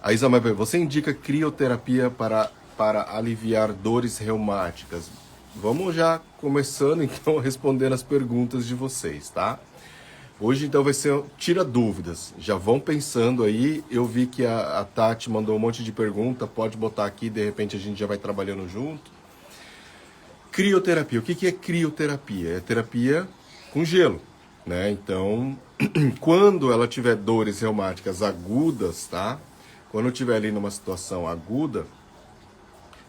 A Isabel, você indica crioterapia para aliviar dores reumáticas? Vamos já começando então respondendo as perguntas de vocês, tá? Hoje então vai ser tira dúvidas. Já vão pensando aí. Eu vi que a Tati mandou um monte de pergunta. Pode botar aqui, de repente a gente já vai trabalhando junto. Crioterapia. O que é crioterapia? É terapia com gelo, né? Então, quando ela tiver dores reumáticas agudas, tá? Quando eu estiver ali numa situação aguda,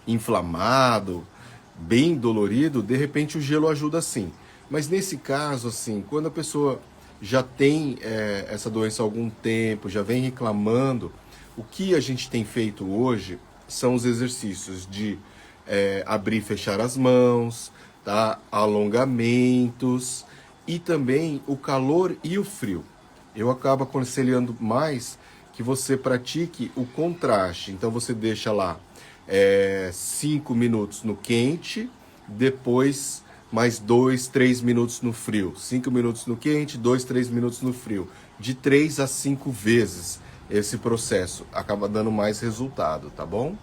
inflamado, bem dolorido, de repente o gelo ajuda sim. Mas nesse caso, assim, quando a pessoa já tem essa doença há algum tempo, já vem reclamando, o que a gente tem feito hoje são os exercícios de abrir e fechar as mãos, tá? Alongamentos e também o calor e o frio. Eu acabo aconselhando mais que você pratique o contraste. Então você deixa lá 5 minutos no quente, depois mais 2, 3 minutos no frio. 5 minutos no quente, 2, 3 minutos no frio. De 3 a 5 vezes esse processo acaba dando mais resultado, tá bom?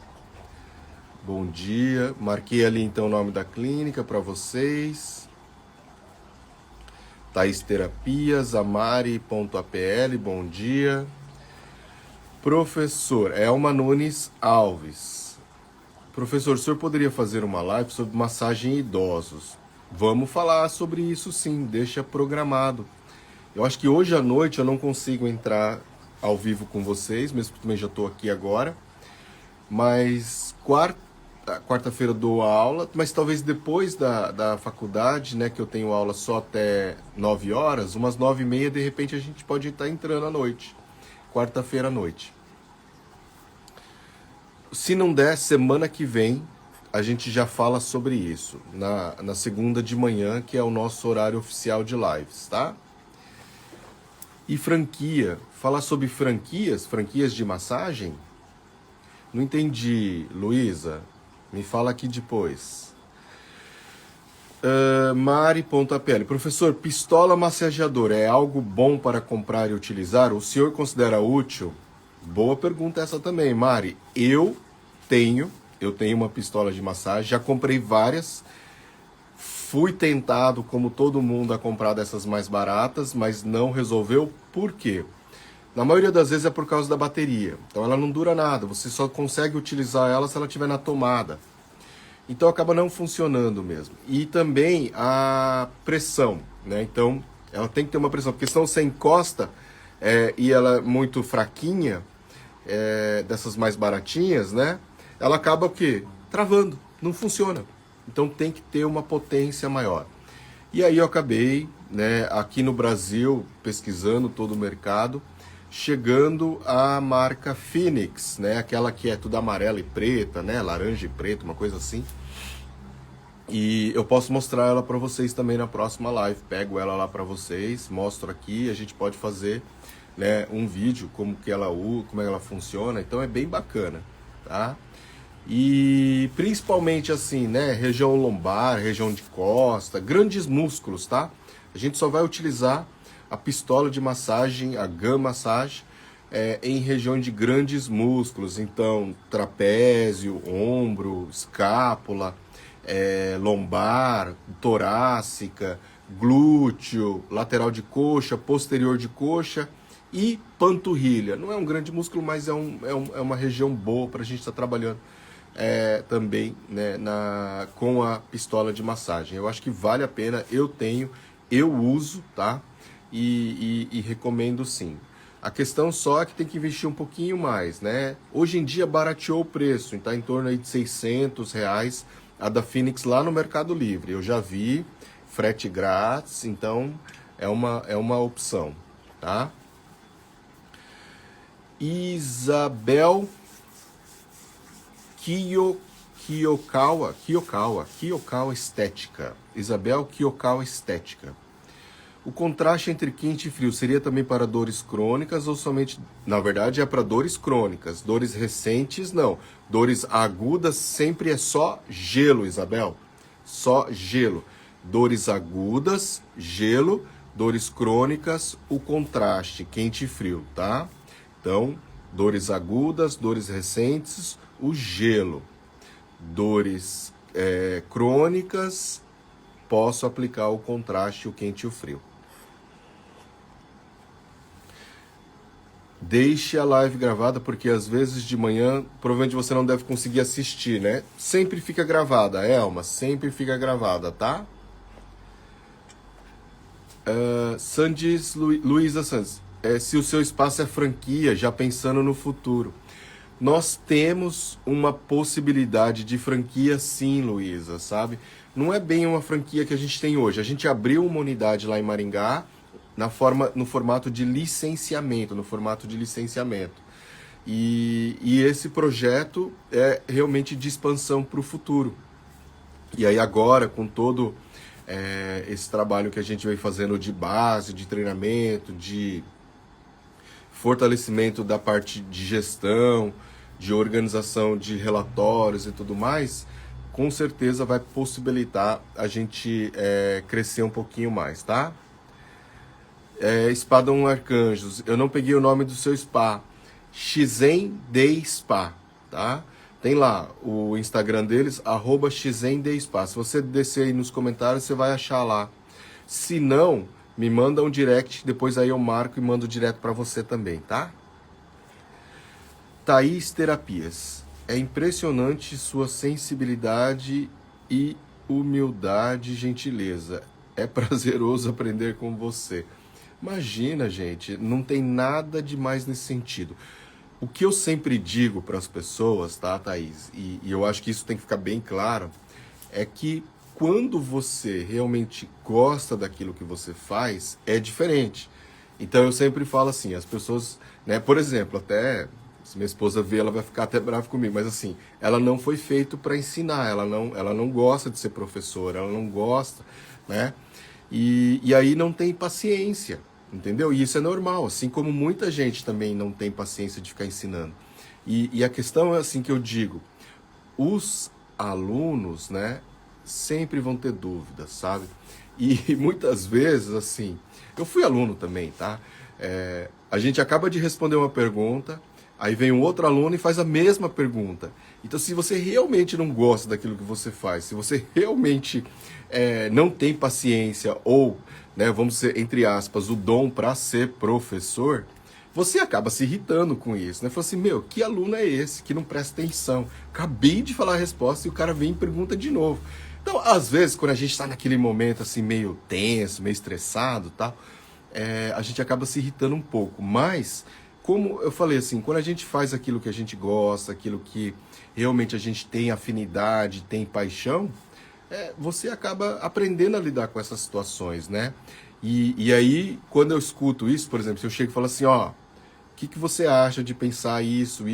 Bom dia. Marquei ali então o nome da clínica para vocês. Thaís Terapias, amari.apl, bom dia. Professor Elma Nunes Alves. Professor, o senhor poderia fazer uma live sobre massagem em idosos? Vamos falar sobre isso sim, deixa programado. Eu acho que hoje à noite eu não consigo entrar ao vivo com vocês, mesmo que também já estou aqui agora. Mas quarta-feira eu dou aula, mas talvez depois da faculdade, né, que eu tenho aula só até 9 horas, umas 9h30, de repente a gente pode estar entrando à noite. Quarta-feira à noite. Se não der, semana que vem a gente já fala sobre isso, na segunda de manhã, que é o nosso horário oficial de lives, tá? E franquia, falar sobre franquias de massagem? Não entendi, Luísa, me fala aqui depois. Mari.apl, professor, pistola massageadora é algo bom para comprar e utilizar? O senhor considera útil? Boa pergunta essa também, Mari. Eu tenho uma pistola de massagem, já comprei várias, fui tentado, como todo mundo, a comprar dessas mais baratas, mas não resolveu. Por quê? Na maioria das vezes é por causa da bateria, então ela não dura nada, você só consegue utilizar ela se ela estiver na tomada. Então acaba não funcionando mesmo. E também a pressão, né? Então ela tem que ter uma pressão, porque senão você encosta e ela é muito fraquinha, dessas mais baratinhas, né? Ela acaba o quê? Travando, não funciona. Então tem que ter uma potência maior. E aí eu acabei, né, aqui no Brasil, pesquisando todo o mercado, chegando à marca Phoenix, né? Aquela que é tudo amarela e preta, né? Laranja e preta, uma coisa assim. E eu posso mostrar ela para vocês também na próxima live. Pego ela lá para vocês, mostro aqui, a gente pode fazer, né, um vídeo como ela funciona. Então é bem bacana, tá? E principalmente assim, né, região lombar, região de costa, grandes músculos, tá? A gente só vai utilizar a pistola de massagem, a GAN Massage, em região de grandes músculos. Então, trapézio, ombro, escápula, lombar, torácica, glúteo, lateral de coxa, posterior de coxa e panturrilha. Não é um grande músculo, mas é uma região boa para a gente estar trabalhando também, né, com a pistola de massagem. Eu acho que vale a pena, eu uso, tá? E recomendo sim. A questão só é que tem que investir um pouquinho mais, né? Hoje em dia barateou o preço, está em torno aí de R$ 600 a da Phoenix lá no Mercado Livre. Eu já vi, frete grátis, então é uma opção, tá? Isabel Kiyokawa Estética. Isabel Kiyokawa Estética. O contraste entre quente e frio seria também para dores crônicas ou somente... Na verdade é para dores crônicas. Dores recentes, não. Dores agudas sempre é só gelo, Isabel. Só gelo. Dores agudas, gelo. Dores crônicas, o contraste, quente e frio, tá? Então, Dores agudas, dores recentes, o gelo. Dores crônicas, posso aplicar o contraste, o quente e o frio. Deixe a live gravada, porque às vezes de manhã, provavelmente você não deve conseguir assistir, né? Sempre fica gravada, Elma, sempre fica gravada, tá? Luísa Santos, se o seu espaço é franquia, já pensando no futuro. Nós temos uma possibilidade de franquia sim, Luísa, sabe? Não é bem uma franquia que a gente tem hoje. A gente abriu uma unidade lá em Maringá, no formato de licenciamento, E esse projeto é realmente de expansão para o futuro. E aí agora, com todo esse trabalho que a gente vem fazendo de base, de treinamento, de fortalecimento da parte de gestão, de organização de relatórios e tudo mais, com certeza vai possibilitar a gente crescer um pouquinho mais, tá? Espadão Arcanjos, eu não peguei o nome do seu spa, Shizen Day Spa, tá? Tem lá o Instagram deles, @Shizen Day Spa. Se você descer aí nos comentários, você vai achar lá. Se não, me manda um direct, depois aí eu marco e mando direto para você também, tá? Thaís Terapias. É impressionante sua sensibilidade e humildade e gentileza. É prazeroso aprender com você. Imagina, gente, não tem nada de mais nesse sentido. O que eu sempre digo para as pessoas, tá, Thaís? E eu acho que isso tem que ficar bem claro, é que quando você realmente gosta daquilo que você faz, é diferente. Então eu sempre falo assim, as pessoas, né, por exemplo, até se minha esposa ver, ela vai ficar até brava comigo, mas assim, ela não foi feita para ensinar, ela não gosta de ser professora, ela não gosta, né? E aí não tem paciência, entendeu? E isso é normal, assim como muita gente também não tem paciência de ficar ensinando. E a questão é assim que eu digo, os alunos, né, sempre vão ter dúvidas, sabe? E muitas vezes, assim, eu fui aluno também, tá? A gente acaba de responder uma pergunta, aí vem um outro aluno e faz a mesma pergunta. Então, se você realmente não gosta daquilo que você faz, se você realmente não tem paciência ou, né, vamos dizer, entre aspas, o dom para ser professor, você acaba se irritando com isso, né? Fala assim, meu, que aluno é esse que não presta atenção? Acabei de falar a resposta e o cara vem e pergunta de novo. Então, às vezes, quando a gente está naquele momento assim, meio tenso, meio estressado, tal, a gente acaba se irritando um pouco. Mas, como eu falei assim, quando a gente faz aquilo que a gente gosta, aquilo que realmente a gente tem afinidade, tem paixão, você acaba aprendendo a lidar com essas situações, né? E aí, quando eu escuto isso, por exemplo, se eu chego e falo assim, ó, o que você acha de pensar isso,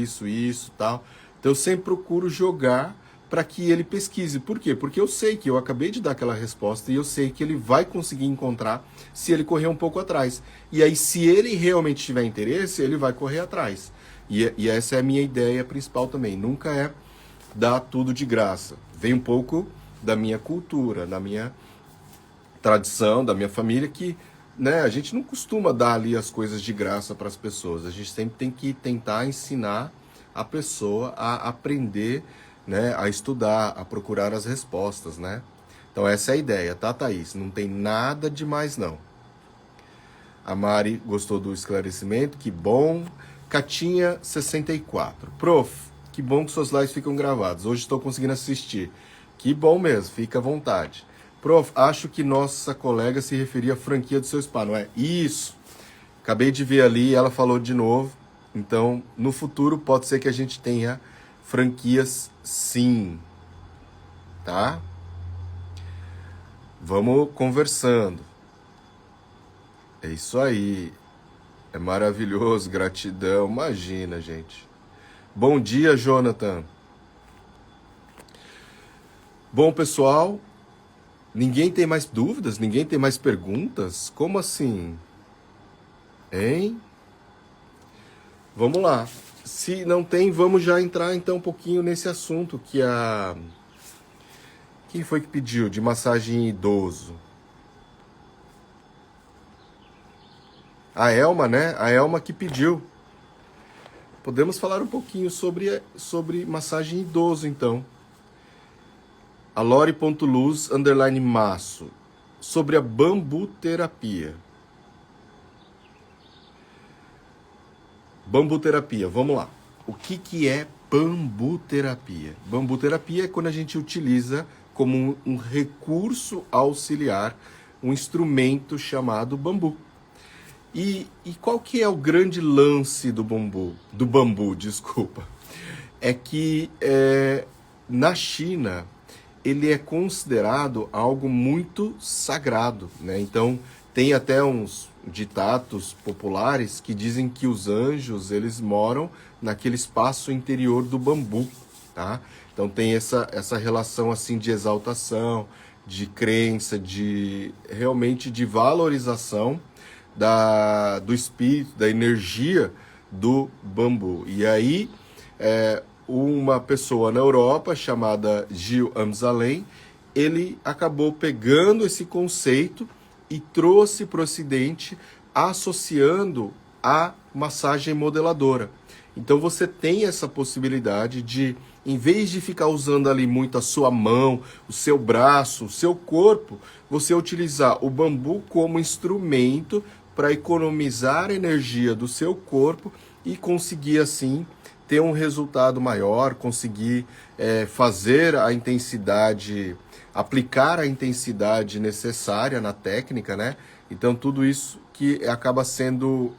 tal? Então eu sempre procuro jogar para que ele pesquise. Por quê? Porque eu sei que eu acabei de dar aquela resposta e eu sei que ele vai conseguir encontrar se ele correr um pouco atrás. E aí, se ele realmente tiver interesse, ele vai correr atrás. E essa é a minha ideia principal também. Nunca é dar tudo de graça. Vem um pouco da minha cultura, da minha tradição, da minha família, que, né, a gente não costuma dar ali as coisas de graça para as pessoas. A gente sempre tem que tentar ensinar a pessoa a aprender, né, a estudar, a procurar as respostas, né? Então essa é a ideia, tá, Thaís? Não tem nada demais, não. A Mari gostou do esclarecimento, que bom. Catinha 64. Prof, que bom que suas lives ficam gravadas. Hoje estou conseguindo assistir. Que bom mesmo, fica à vontade. Prof, acho que nossa colega se referia à franquia do seu spa, não é? Isso. Acabei de ver ali, ela falou de novo. Então, no futuro, pode ser que a gente tenha franquias, sim. Tá? Vamos conversando. É isso aí. É maravilhoso, gratidão. Imagina, gente. Bom dia, Jonathan. Bom, pessoal, ninguém tem mais dúvidas? Ninguém tem mais perguntas? Como assim? Hein? Vamos lá. Se não tem, vamos já entrar então um pouquinho nesse assunto que a... Quem foi que pediu de massagem em idoso? A Elma, né? A Elma que pediu. Podemos falar um pouquinho sobre massagem idoso, então. A Lore.luz_maço, sobre a bambuterapia. Bambuterapia, vamos lá. O que é bambuterapia? Bambuterapia é quando a gente utiliza como um recurso auxiliar um instrumento chamado bambu. E qual que é o grande lance do bambu, desculpa? É que na China ele é considerado algo muito sagrado, né? Então tem até uns ditados populares que dizem que os anjos eles moram naquele espaço interior do bambu, tá? Então tem essa relação assim de exaltação, de crença, realmente de valorização do espírito, da energia do bambu. E aí, uma pessoa na Europa chamada Gil Amsalem, ele acabou pegando esse conceito e trouxe para o Ocidente, associando a massagem modeladora. Então você tem essa possibilidade de, em vez de ficar usando ali muito a sua mão, o seu braço, o seu corpo, você utilizar o bambu como instrumento para economizar a energia do seu corpo e conseguir assim ter um resultado maior, conseguir fazer a intensidade, aplicar a intensidade necessária na técnica, né? Então tudo isso que acaba sendo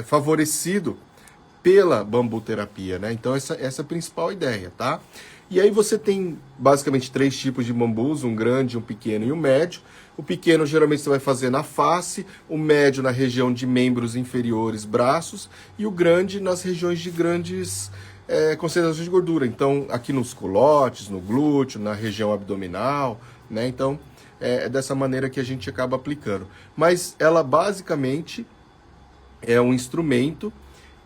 favorecido pela bambuterapia, né? Então essa é a principal ideia, tá? E aí você tem basicamente 3 tipos de bambus, um grande, um pequeno e um médio. O pequeno geralmente você vai fazer na face, o médio na região de membros inferiores, braços, e o grande nas regiões de grandes concentrações de gordura. Então aqui nos culotes, no glúteo, na região abdominal, né? Então é dessa maneira que a gente acaba aplicando. Mas ela basicamente é um instrumento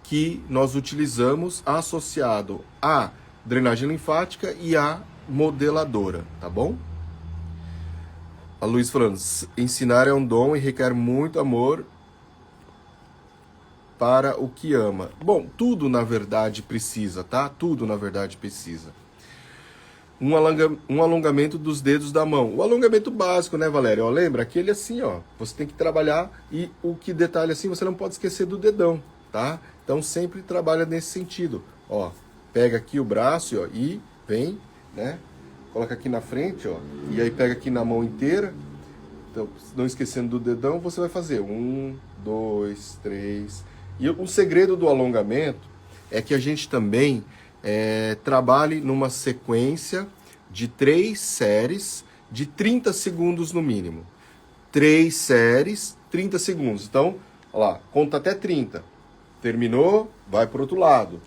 que nós utilizamos associado à drenagem linfática e à modeladora, tá bom? A Luiz falando, ensinar é um dom e requer muito amor para o que ama. Bom, tudo na verdade precisa, tá? Tudo na verdade precisa. Um alongamento dos dedos da mão. O alongamento básico, né, Valéria? Ó, lembra? Aquele assim, ó. Você tem que trabalhar e o que detalhe assim, você não pode esquecer do dedão, tá? Então sempre trabalha nesse sentido. Ó, pega aqui o braço, ó, e vem, né? Coloca aqui na frente, ó. E aí pega aqui na mão inteira. Então, não esquecendo do dedão, você vai fazer 1, 2, 3. E o segredo do alongamento é que a gente também trabalhe numa sequência de 3 séries de 30 segundos no mínimo. 3 séries, 30 segundos. Então, ó lá, conta até 30. Terminou, vai para o outro lado.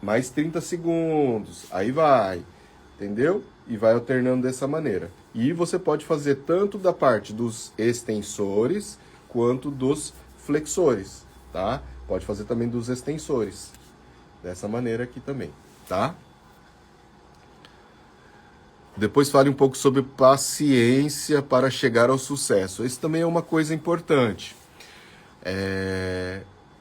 Mais 30 segundos. Aí vai. Entendeu? E vai alternando dessa maneira. E você pode fazer tanto da parte dos extensores quanto dos flexores, tá? Pode fazer também dos extensores. Dessa maneira aqui também, tá? Depois fale um pouco sobre paciência para chegar ao sucesso. Isso também é uma coisa importante.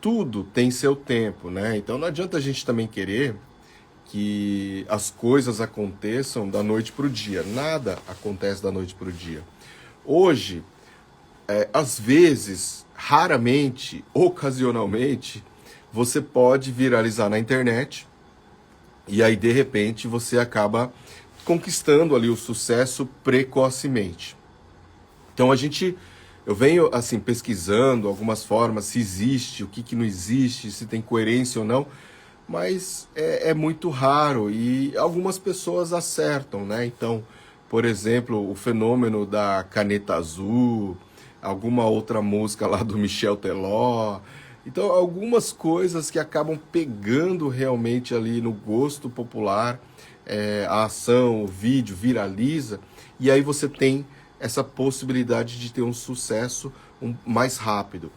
Tudo tem seu tempo, né? Então não adianta a gente também querer que as coisas aconteçam da noite para o dia. Nada acontece da noite para o dia. Hoje, às vezes, raramente, ocasionalmente, você pode viralizar na internet e aí, de repente, você acaba conquistando ali o sucesso precocemente. Então, eu venho assim pesquisando algumas formas, se existe, o que não existe, se tem coerência ou não, mas é muito raro e algumas pessoas acertam, né? Então, por exemplo, o fenômeno da caneta azul, alguma outra música lá do Michel Teló. Então, algumas coisas que acabam pegando realmente ali no gosto popular, a ação, o vídeo viraliza, e aí você tem essa possibilidade de ter um sucesso mais rápido.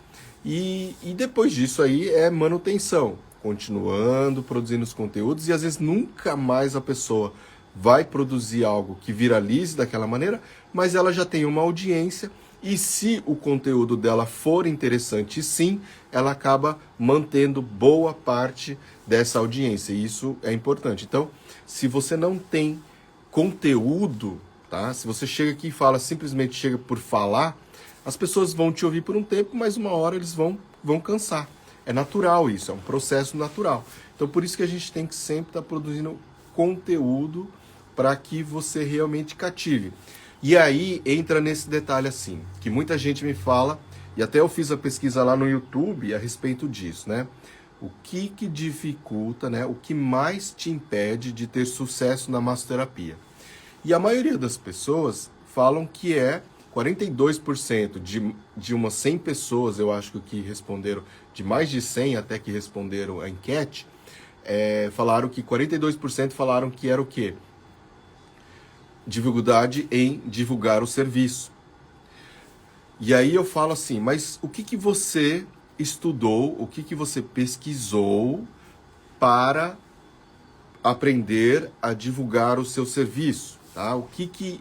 E depois disso aí é manutenção, continuando produzindo os conteúdos, e às vezes nunca mais a pessoa vai produzir algo que viralize daquela maneira, mas ela já tem uma audiência E se o conteúdo dela for interessante, sim, ela acaba mantendo boa parte dessa audiência. E isso é importante. Então, se você não tem conteúdo, tá? Se você chega aqui e fala, simplesmente chega por falar, as pessoas vão te ouvir por um tempo, mas uma hora eles vão cansar. É natural isso, é um processo natural. Então, por isso que a gente tem que sempre estar produzindo conteúdo para que você realmente cative. E aí entra nesse detalhe assim, que muita gente me fala, e até eu fiz a pesquisa lá no YouTube a respeito disso, né? O que dificulta, né? O que mais te impede de ter sucesso na massoterapia? E a maioria das pessoas falam que é 42% de umas 100 pessoas, eu acho que responderam, de mais de 100 até que responderam a enquete, falaram que 42% falaram que era o quê? Dificuldade em divulgar o serviço. E aí eu falo assim, mas o que você estudou, o que você pesquisou para aprender a divulgar o seu serviço? Tá? O que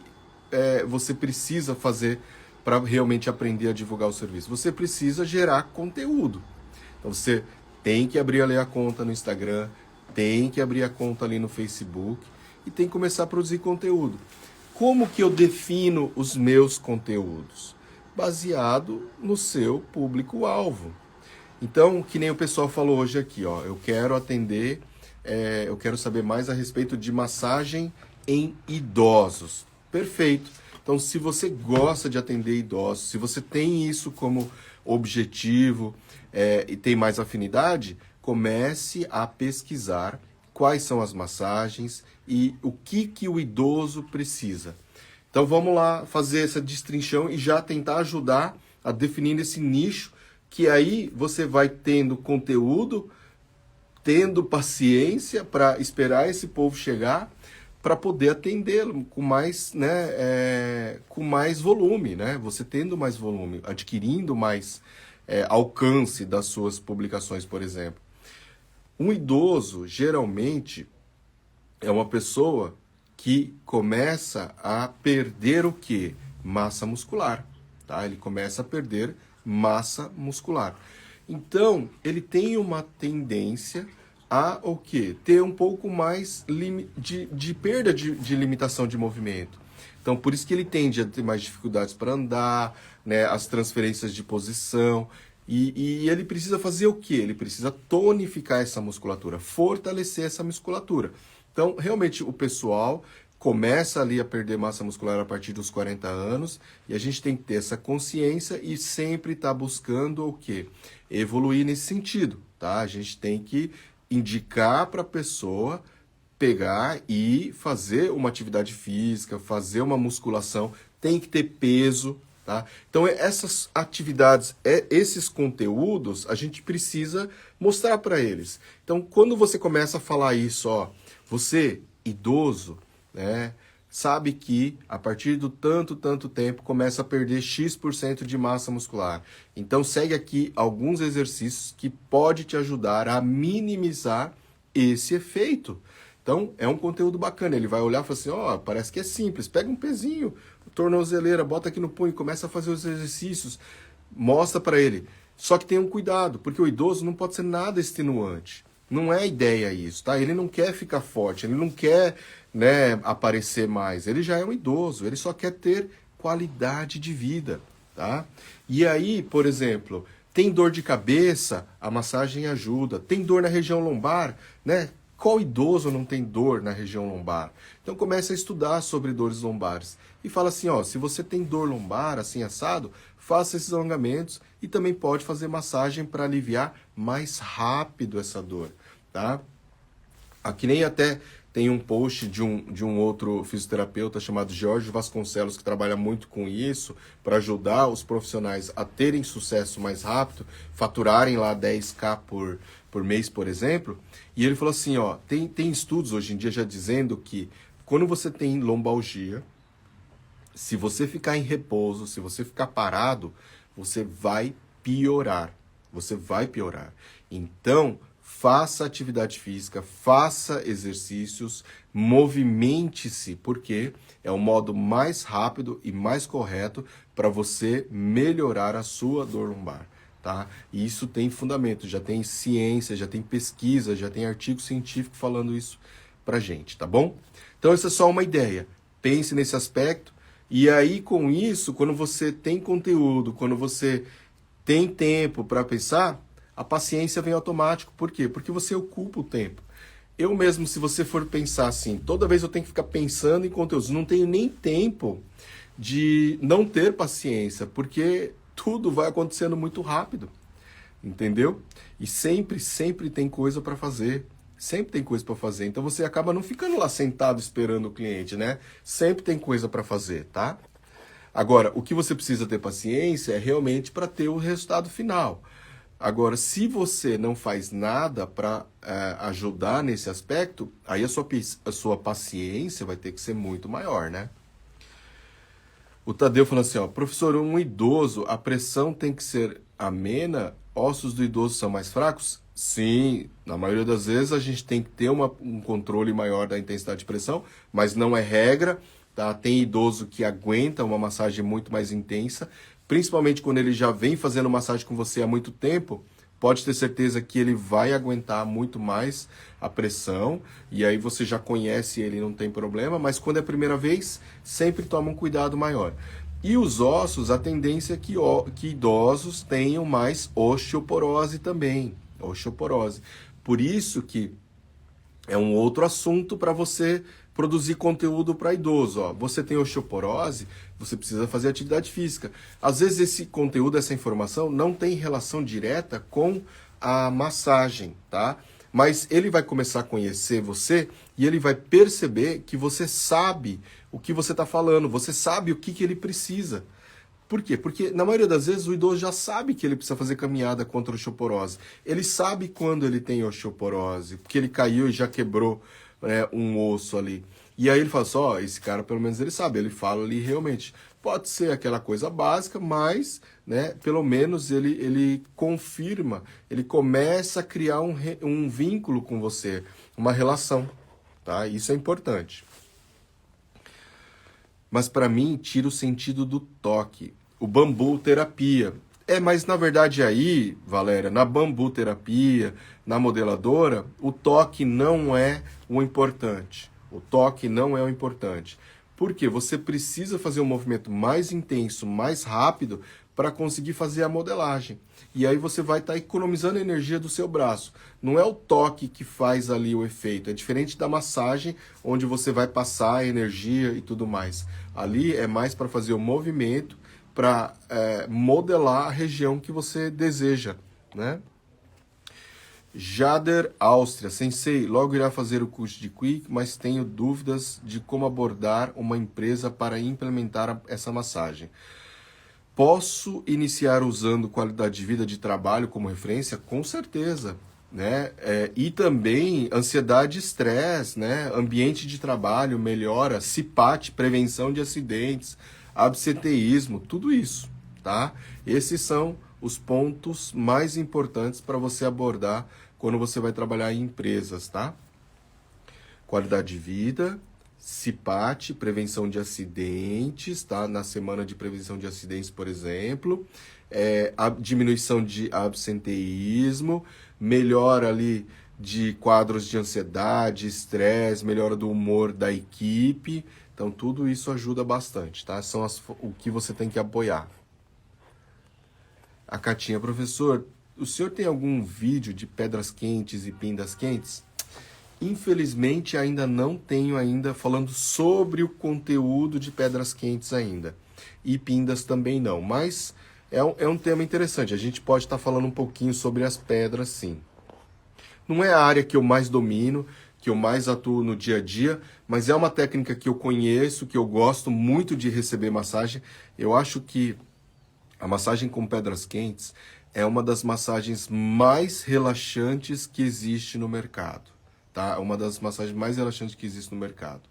você precisa fazer para realmente aprender a divulgar o serviço? Você precisa gerar conteúdo. Então você tem que abrir ali a conta no Instagram, tem que abrir a conta ali no Facebook e tem que começar a produzir conteúdo. Como que eu defino os meus conteúdos? Baseado no seu público-alvo. Então, que nem o pessoal falou hoje aqui, ó, eu quero atender, eu quero saber mais a respeito de massagem em idosos. Perfeito. Então, se você gosta de atender idosos, se você tem isso como objetivo e tem mais afinidade, comece a pesquisar quais são as massagens e o que o idoso precisa. Então vamos lá fazer essa destrinchão e já tentar ajudar a definir esse nicho, que aí você vai tendo conteúdo, tendo paciência para esperar esse povo chegar, para poder atendê-lo com mais, né, com mais volume, né? Você tendo mais volume, adquirindo mais alcance das suas publicações, por exemplo. Um idoso, geralmente, é uma pessoa que começa a perder o quê? Massa muscular, tá? Ele começa a perder massa muscular. Então, ele tem uma tendência a o quê? Ter um pouco mais de perda de limitação de movimento. Então, por isso que ele tende a ter mais dificuldades para andar, né? As transferências de posição. E ele precisa fazer o quê? Ele precisa tonificar essa musculatura, fortalecer essa musculatura. Então, realmente, o pessoal começa ali a perder massa muscular a partir dos 40 anos e a gente tem que ter essa consciência e sempre estar buscando o quê? Evoluir nesse sentido, tá? A gente tem que indicar para a pessoa pegar e fazer uma atividade física, fazer uma musculação, tem que ter peso, tá? Então, essas atividades, esses conteúdos, a gente precisa mostrar para eles. Então, quando você começa a falar isso, ó, você, idoso, né, sabe que a partir do tanto tempo começa a perder X% de massa muscular. Então, segue aqui alguns exercícios que pode te ajudar a minimizar esse efeito. Então, é um conteúdo bacana. Ele vai olhar e falar assim, ó, parece que é simples. Pega um pezinho, tornozeleira, bota aqui no punho, começa a fazer os exercícios, mostra para ele. Só que tenha um cuidado, porque o idoso não pode ser nada extenuante. Não é ideia isso, tá? Ele não quer ficar forte, ele não quer, né, aparecer mais. Ele já é um idoso, ele só quer ter qualidade de vida, tá? E aí, por exemplo, tem dor de cabeça, a massagem ajuda. Tem dor na região lombar, né? Qual idoso não tem dor na região lombar? Então comece a estudar sobre dores lombares. E fala assim, ó, se você tem dor lombar, assim assado, faça esses alongamentos e também pode fazer massagem para aliviar mais rápido essa dor, tá? Aqui nem até tem um post de um outro fisioterapeuta chamado Jorge Vasconcelos, que trabalha muito com isso, para ajudar os profissionais a terem sucesso mais rápido, faturarem lá 10K por mês, por exemplo. E ele falou assim, ó, tem estudos hoje em dia já dizendo que quando você tem lombalgia, se você ficar em repouso, se você ficar parado, você vai piorar. Você vai piorar. Então, faça atividade física, faça exercícios, movimente-se, porque é o modo mais rápido e mais correto para você melhorar a sua dor lombar, tá? E isso tem fundamento, já tem ciência, já tem pesquisa, já tem artigo científico falando isso pra gente, tá bom? Então essa é só uma ideia. Pense nesse aspecto e aí com isso, quando você tem conteúdo, quando você tem tempo para pensar, a paciência vem automático. Por quê? Porque você ocupa o tempo. Eu mesmo, se você for pensar assim, toda vez eu tenho que ficar pensando em conteúdos, não tenho nem tempo de não ter paciência, porque tudo vai acontecendo muito rápido, entendeu? E sempre tem coisa para fazer. Sempre tem coisa para fazer. Então você acaba não ficando lá sentado esperando o cliente, né? Sempre tem coisa para fazer, tá? Agora, o que você precisa ter paciência é realmente para ter o resultado final. Agora, se você não faz nada para ajudar nesse aspecto, aí a sua paciência vai ter que ser muito maior, né? O Tadeu falando assim, ó, professor, um idoso, a pressão tem que ser amena? Ossos do idoso são mais fracos? Sim, na maioria das vezes a gente tem que ter um controle maior da intensidade de pressão, mas não é regra, tá? Tem idoso que aguenta uma massagem muito mais intensa, principalmente quando ele já vem fazendo massagem com você há muito tempo, pode ter certeza que ele vai aguentar muito mais a pressão, e aí você já conhece ele, não tem problema, mas quando é a primeira vez, sempre toma um cuidado maior. E os ossos, a tendência é que idosos tenham mais osteoporose também, osteoporose. Por isso que é um outro assunto para você produzir conteúdo para idoso. Ó. Você tem osteoporose, você precisa fazer atividade física. Às vezes esse conteúdo, essa informação não tem relação direta com a massagem, tá? Mas ele vai começar a conhecer você e ele vai perceber que você sabe o que você está falando, você sabe o que ele precisa. Por quê? Porque na maioria das vezes o idoso já sabe que ele precisa fazer caminhada contra a osteoporose. Ele sabe quando ele tem osteoporose, porque ele caiu e já quebrou, né, um osso ali. E aí ele fala assim, ó, esse cara pelo menos ele sabe, ele fala ali realmente. Pode ser aquela coisa básica, mas, né, pelo menos ele confirma, ele começa a criar um vínculo com você, uma relação, tá? Isso é importante. Mas para mim tira o sentido do toque. O bambu terapia. Mas na verdade aí, Valéria, na bambu terapia, na modeladora, o toque não é o importante. O toque não é o importante. Porque você precisa fazer um movimento mais intenso, mais rápido, para conseguir fazer a modelagem. E aí você vai estar economizando a energia do seu braço. Não é o toque que faz ali o efeito. É diferente da massagem, onde você vai passar a energia e tudo mais. Ali é mais para fazer o movimento, para modelar a região que você deseja, né? Jader Áustria, Sensei, logo irá fazer o curso de Quick, mas tenho dúvidas de como abordar uma empresa para implementar essa massagem. Posso iniciar usando qualidade de vida de trabalho como referência? Com certeza, né? E também ansiedade e estresse, né? Ambiente de trabalho melhora, CPAT, prevenção de acidentes, absenteísmo, tudo isso, tá? Esses são os pontos mais importantes para você abordar quando você vai trabalhar em empresas, tá? Qualidade de vida, CPAT, prevenção de acidentes, tá? Na semana de prevenção de acidentes, por exemplo, a diminuição de absenteísmo, melhora ali de quadros de ansiedade, estresse, melhora do humor da equipe. Então, tudo isso ajuda bastante, tá? São o que você tem que apoiar. A Catinha, professor, o senhor tem algum vídeo de pedras quentes e pindas quentes? Infelizmente ainda não tenho falando sobre o conteúdo de pedras quentes ainda. E pindas também não, mas é um tema interessante. A gente pode estar falando um pouquinho sobre as pedras, sim. Não é a área que eu mais domino, que eu mais atuo no dia a dia, mas é uma técnica que eu conheço, que eu gosto muito de receber massagem. Eu acho que a massagem com pedras quentes é uma das massagens mais relaxantes que existe no mercado. Tá? Uma das massagens mais relaxantes que existe no mercado.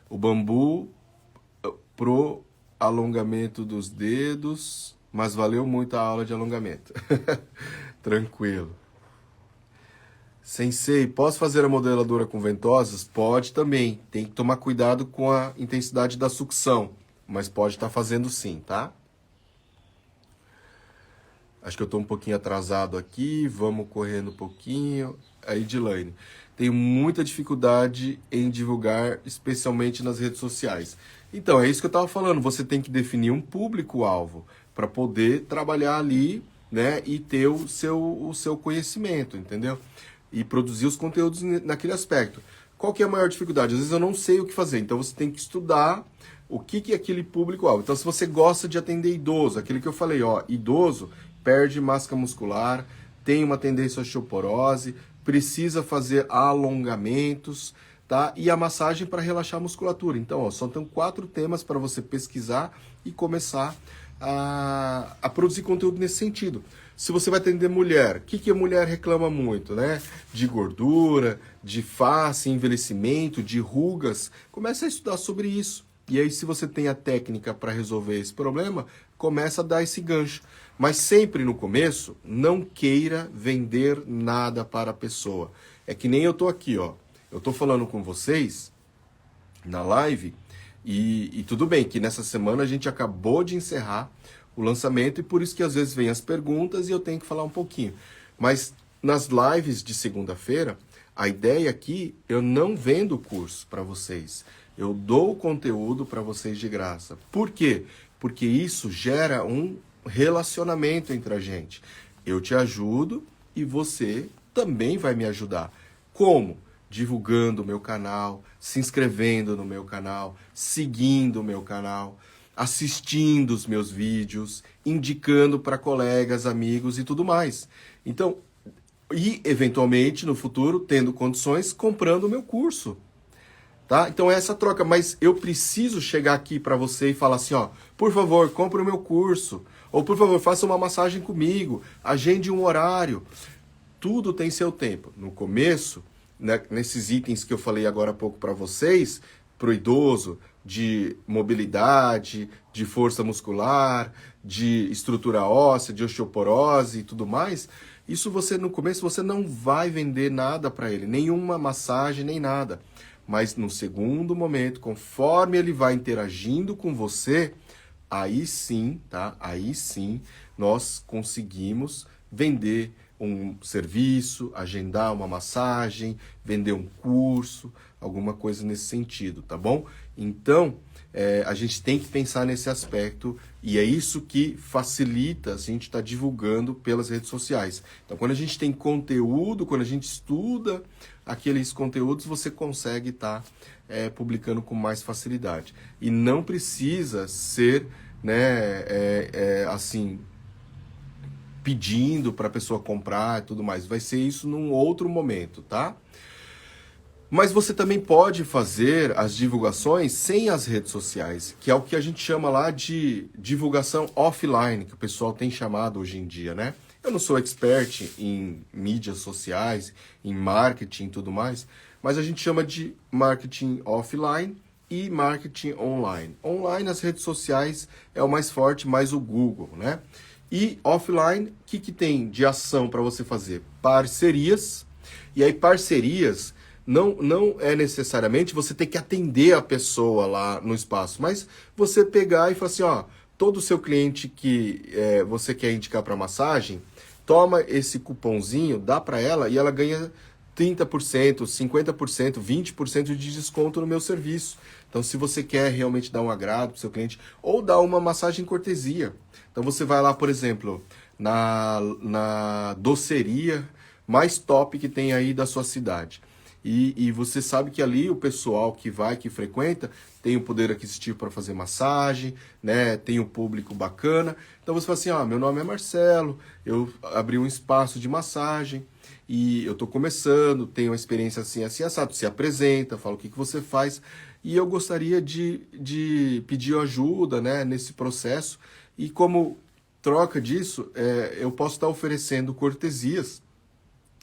O bambu pro alongamento dos dedos, mas valeu muito a aula de alongamento. Tranquilo. Sensei, posso fazer a modeladora com ventosas? Pode também. Tem que tomar cuidado com a intensidade da sucção, mas pode estar fazendo sim, tá? Acho que eu estou um pouquinho atrasado aqui, vamos correndo um pouquinho. Aí, Dilaine, tenho muita dificuldade em divulgar, especialmente nas redes sociais. Então, é isso que eu estava falando, você tem que definir um público-alvo para poder trabalhar ali, né, e ter o seu conhecimento, entendeu? E produzir os conteúdos naquele aspecto. Qual que é a maior dificuldade? Às vezes eu não sei o que fazer, então você tem que estudar o que é aquele público-alvo. Então, se você gosta de atender idoso, aquele que eu falei, ó, idoso perde massa muscular, tem uma tendência à osteoporose, precisa fazer alongamentos, tá? E a massagem para relaxar a musculatura. Então, ó, só tem 4 temas para você pesquisar e começar a produzir conteúdo nesse sentido. Se você vai atender mulher, o que a mulher reclama muito, né? De gordura, de face, envelhecimento, de rugas. Comece a estudar sobre isso. E aí, se você tem a técnica para resolver esse problema, começa a dar esse gancho. Mas sempre no começo, não queira vender nada para a pessoa. É que nem eu tô aqui, ó. Eu tô falando com vocês na live e tudo bem que nessa semana a gente acabou de encerrar o lançamento e por isso que às vezes vem as perguntas e eu tenho que falar um pouquinho. Mas nas lives de segunda-feira, a ideia aqui, eu não vendo o curso para vocês. Eu dou o conteúdo para vocês de graça. Por quê? Porque isso gera um relacionamento entre a gente. Eu te ajudo e você também vai me ajudar. Como? Divulgando o meu canal, se inscrevendo no meu canal, seguindo o meu canal, assistindo os meus vídeos, indicando para colegas, amigos e tudo mais. Então, e eventualmente no futuro, tendo condições, comprando o meu curso. Tá? Então é essa troca, mas eu preciso chegar aqui para você e falar assim, ó, por favor, compre o meu curso, ou por favor, faça uma massagem comigo, agende um horário. Tudo tem seu tempo. No começo, né, nesses itens que eu falei agora há pouco para vocês, para o idoso, de mobilidade, de força muscular, de estrutura óssea, de osteoporose e tudo mais, isso você no começo você não vai vender nada para ele, nenhuma massagem, nem nada. Mas no segundo momento, conforme ele vai interagindo com você, aí sim, tá? Aí sim, nós conseguimos vender um serviço, agendar uma massagem, vender um curso, alguma coisa nesse sentido, tá bom? Então, a gente tem que pensar nesse aspecto e é isso que facilita a gente estar divulgando pelas redes sociais. Então, quando a gente tem conteúdo, quando a gente estuda aqueles conteúdos, você consegue estar publicando com mais facilidade. E não precisa ser, né, assim, pedindo para a pessoa comprar e tudo mais. Vai ser isso num outro momento, tá? Mas você também pode fazer as divulgações sem as redes sociais, que é o que a gente chama lá de divulgação offline, que o pessoal tem chamado hoje em dia, né? Eu não sou expert em mídias sociais, em marketing e tudo mais, mas a gente chama de marketing offline e marketing online. Online, as redes sociais é o mais forte, mais o Google, né? E offline, o que tem de ação para você fazer? Parcerias. E aí, parcerias não é necessariamente você ter que atender a pessoa lá no espaço, mas você pegar e falar assim, ó, todo o seu cliente que você quer indicar para massagem, toma esse cupomzinho, dá para ela e ela ganha 30%, 50%, 20% de desconto no meu serviço. Então, se você quer realmente dar um agrado para o seu cliente, ou dar uma massagem cortesia. Então, você vai lá, por exemplo, na doceria mais top que tem aí da sua cidade. E você sabe que ali o pessoal que vai, que frequenta, tem o poder aquisitivo para fazer massagem, né? Tem um público bacana. Então você fala assim, meu nome é Marcelo, eu abri um espaço de massagem e eu estou começando, tenho uma experiência assim, assim, assado. Se apresenta, fala o que você faz e eu gostaria de pedir ajuda, né, nesse processo. E como troca disso, eu posso estar oferecendo cortesias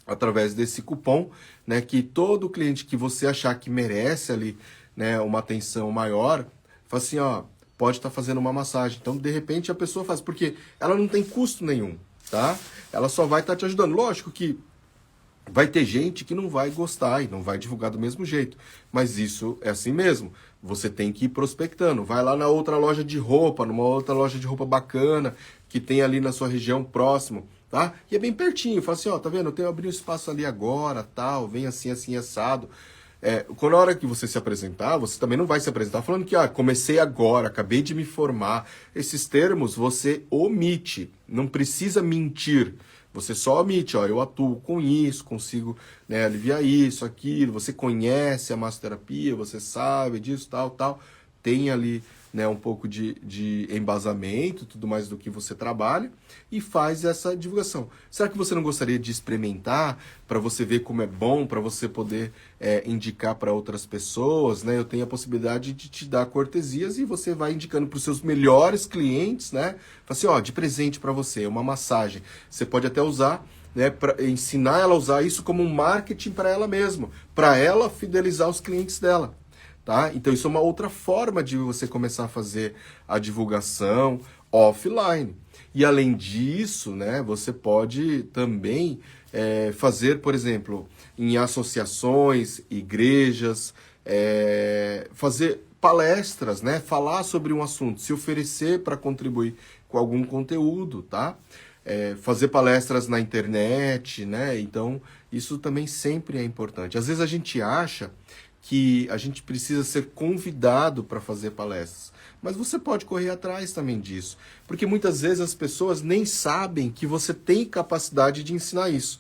através desse cupom, né, que todo cliente que você achar que merece ali, né, uma atenção maior, fala assim, pode estar fazendo uma massagem. Então, de repente, a pessoa faz, porque ela não tem custo nenhum, tá? Ela só vai estar te ajudando. Lógico que Vai ter gente que não vai gostar e não vai divulgar do mesmo jeito. Mas isso é assim mesmo. Você tem que ir prospectando. Vai lá na outra loja de roupa, numa outra loja de roupa bacana, que tem ali na sua região próximo, tá? E é bem pertinho. Fala assim, ó, tá vendo? Eu tenho abrir um espaço ali agora, tal, vem assim, assim, assado. Quando a hora que você se apresentar, você também não vai se apresentar falando que, comecei agora, acabei de me formar. Esses termos você omite. Não precisa mentir. Você só omite, eu atuo com isso, consigo, né, aliviar isso, aquilo, você conhece a massoterapia, você sabe disso, tal, tal. Tem ali, né, um pouco de embasamento, tudo mais do que você trabalha, e faz essa divulgação. Será que você não gostaria de experimentar para você ver como é bom, para você poder indicar para outras pessoas, né? Eu tenho a possibilidade de te dar cortesias e você vai indicando para os seus melhores clientes, né? Fala assim, de presente para você, uma massagem. Você pode até usar, né, para ensinar ela a usar isso como um marketing para ela mesma, para ela fidelizar os clientes dela. Tá? Então isso é uma outra forma de você começar a fazer a divulgação offline. E além disso, né, você pode também fazer, por exemplo, em associações, igrejas, fazer palestras, né, falar sobre um assunto, se oferecer para contribuir com algum conteúdo, tá? Fazer palestras na internet, né? Então isso também sempre é importante. Às vezes a gente acha que a gente precisa ser convidado para fazer palestras. Mas você pode correr atrás também disso. Porque muitas vezes as pessoas nem sabem que você tem capacidade de ensinar isso.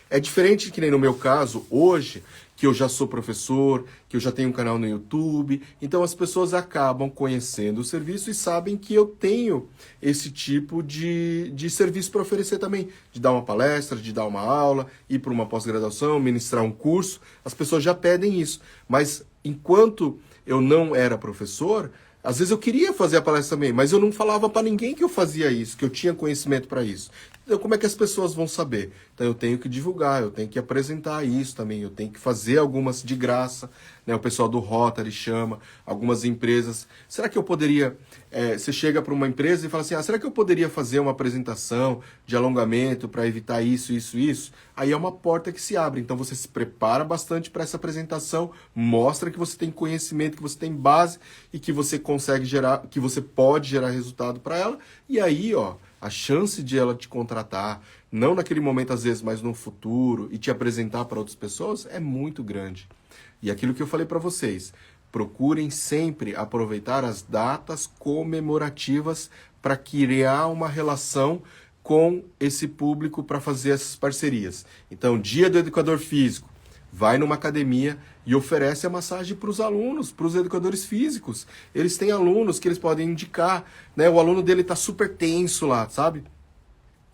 É diferente que nem no meu caso, hoje, que eu já sou professor, que eu já tenho um canal no YouTube. Então as pessoas acabam conhecendo o serviço e sabem que eu tenho esse tipo de serviço para oferecer também. De dar uma palestra, de dar uma aula, ir para uma pós-graduação, ministrar um curso. As pessoas já pedem isso. Mas enquanto eu não era professor, às vezes eu queria fazer a palestra também, mas eu não falava para ninguém que eu fazia isso, que eu tinha conhecimento para isso. Então, como é que as pessoas vão saber? Então, eu tenho que divulgar, eu tenho que apresentar isso também, eu tenho que fazer algumas de graça, né? O pessoal do Rotary chama, algumas empresas. Será que eu poderia... você chega para uma empresa e fala assim, será que eu poderia fazer uma apresentação de alongamento para evitar isso, isso, isso? Aí é uma porta que se abre. Então, você se prepara bastante para essa apresentação, mostra que você tem conhecimento, que você tem base e que você consegue gerar, que você pode gerar resultado para ela. E aí, a chance de ela te contratar, não naquele momento às vezes, mas no futuro, e te apresentar para outras pessoas, é muito grande. E aquilo que eu falei para vocês, procurem sempre aproveitar as datas comemorativas para criar uma relação com esse público para fazer essas parcerias. Então, Dia do Educador Físico, vai numa academia e oferece a massagem para os alunos, para os educadores físicos. Eles têm alunos que eles podem indicar, né? O aluno dele está super tenso lá, sabe?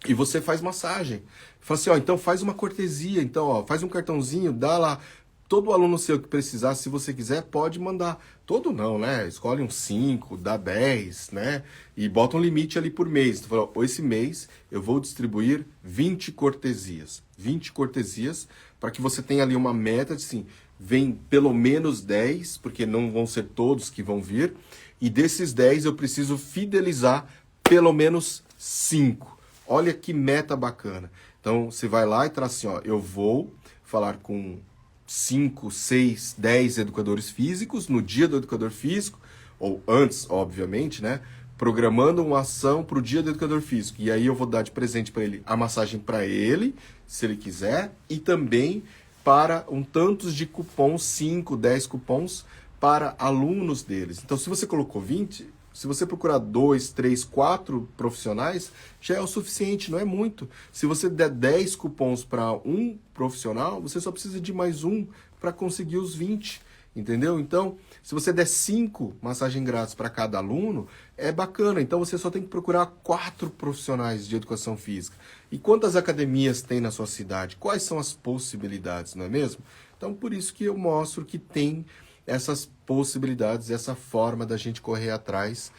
E você faz massagem. Fala assim, então faz uma cortesia, então, faz um cartãozinho, dá lá. Todo aluno seu que precisar, se você quiser, pode mandar. Todo não, né? Escolhe uns 5, dá 10, né? E bota um limite ali por mês. Então, fala, esse mês eu vou distribuir 20 cortesias. 20 cortesias para que você tenha ali uma meta de, assim, vem pelo menos 10, porque não vão ser todos que vão vir. E desses 10 eu preciso fidelizar pelo menos 5. Olha que meta bacana. Então, você vai lá e traz assim, eu vou falar com 5, 6, 10 educadores físicos no dia do educador físico, ou antes, obviamente, né? Programando uma ação para o dia do educador físico. E aí eu vou dar de presente para ele a massagem para ele, se ele quiser, e também para um tantos de cupons, 5, 10 cupons para alunos deles. Então, se você colocou 20, se você procurar 2, 3, 4 profissionais, já é o suficiente, não é muito. Se você der 10 cupons para um profissional, você só precisa de mais um para conseguir os 20, entendeu? Então, se você der 5 massagens grátis para cada aluno, é bacana. Então, você só tem que procurar 4 profissionais de educação física. E quantas academias tem na sua cidade? Quais são as possibilidades, não é mesmo? Então, por isso que eu mostro que tem essas possibilidades, essa forma da gente correr atrás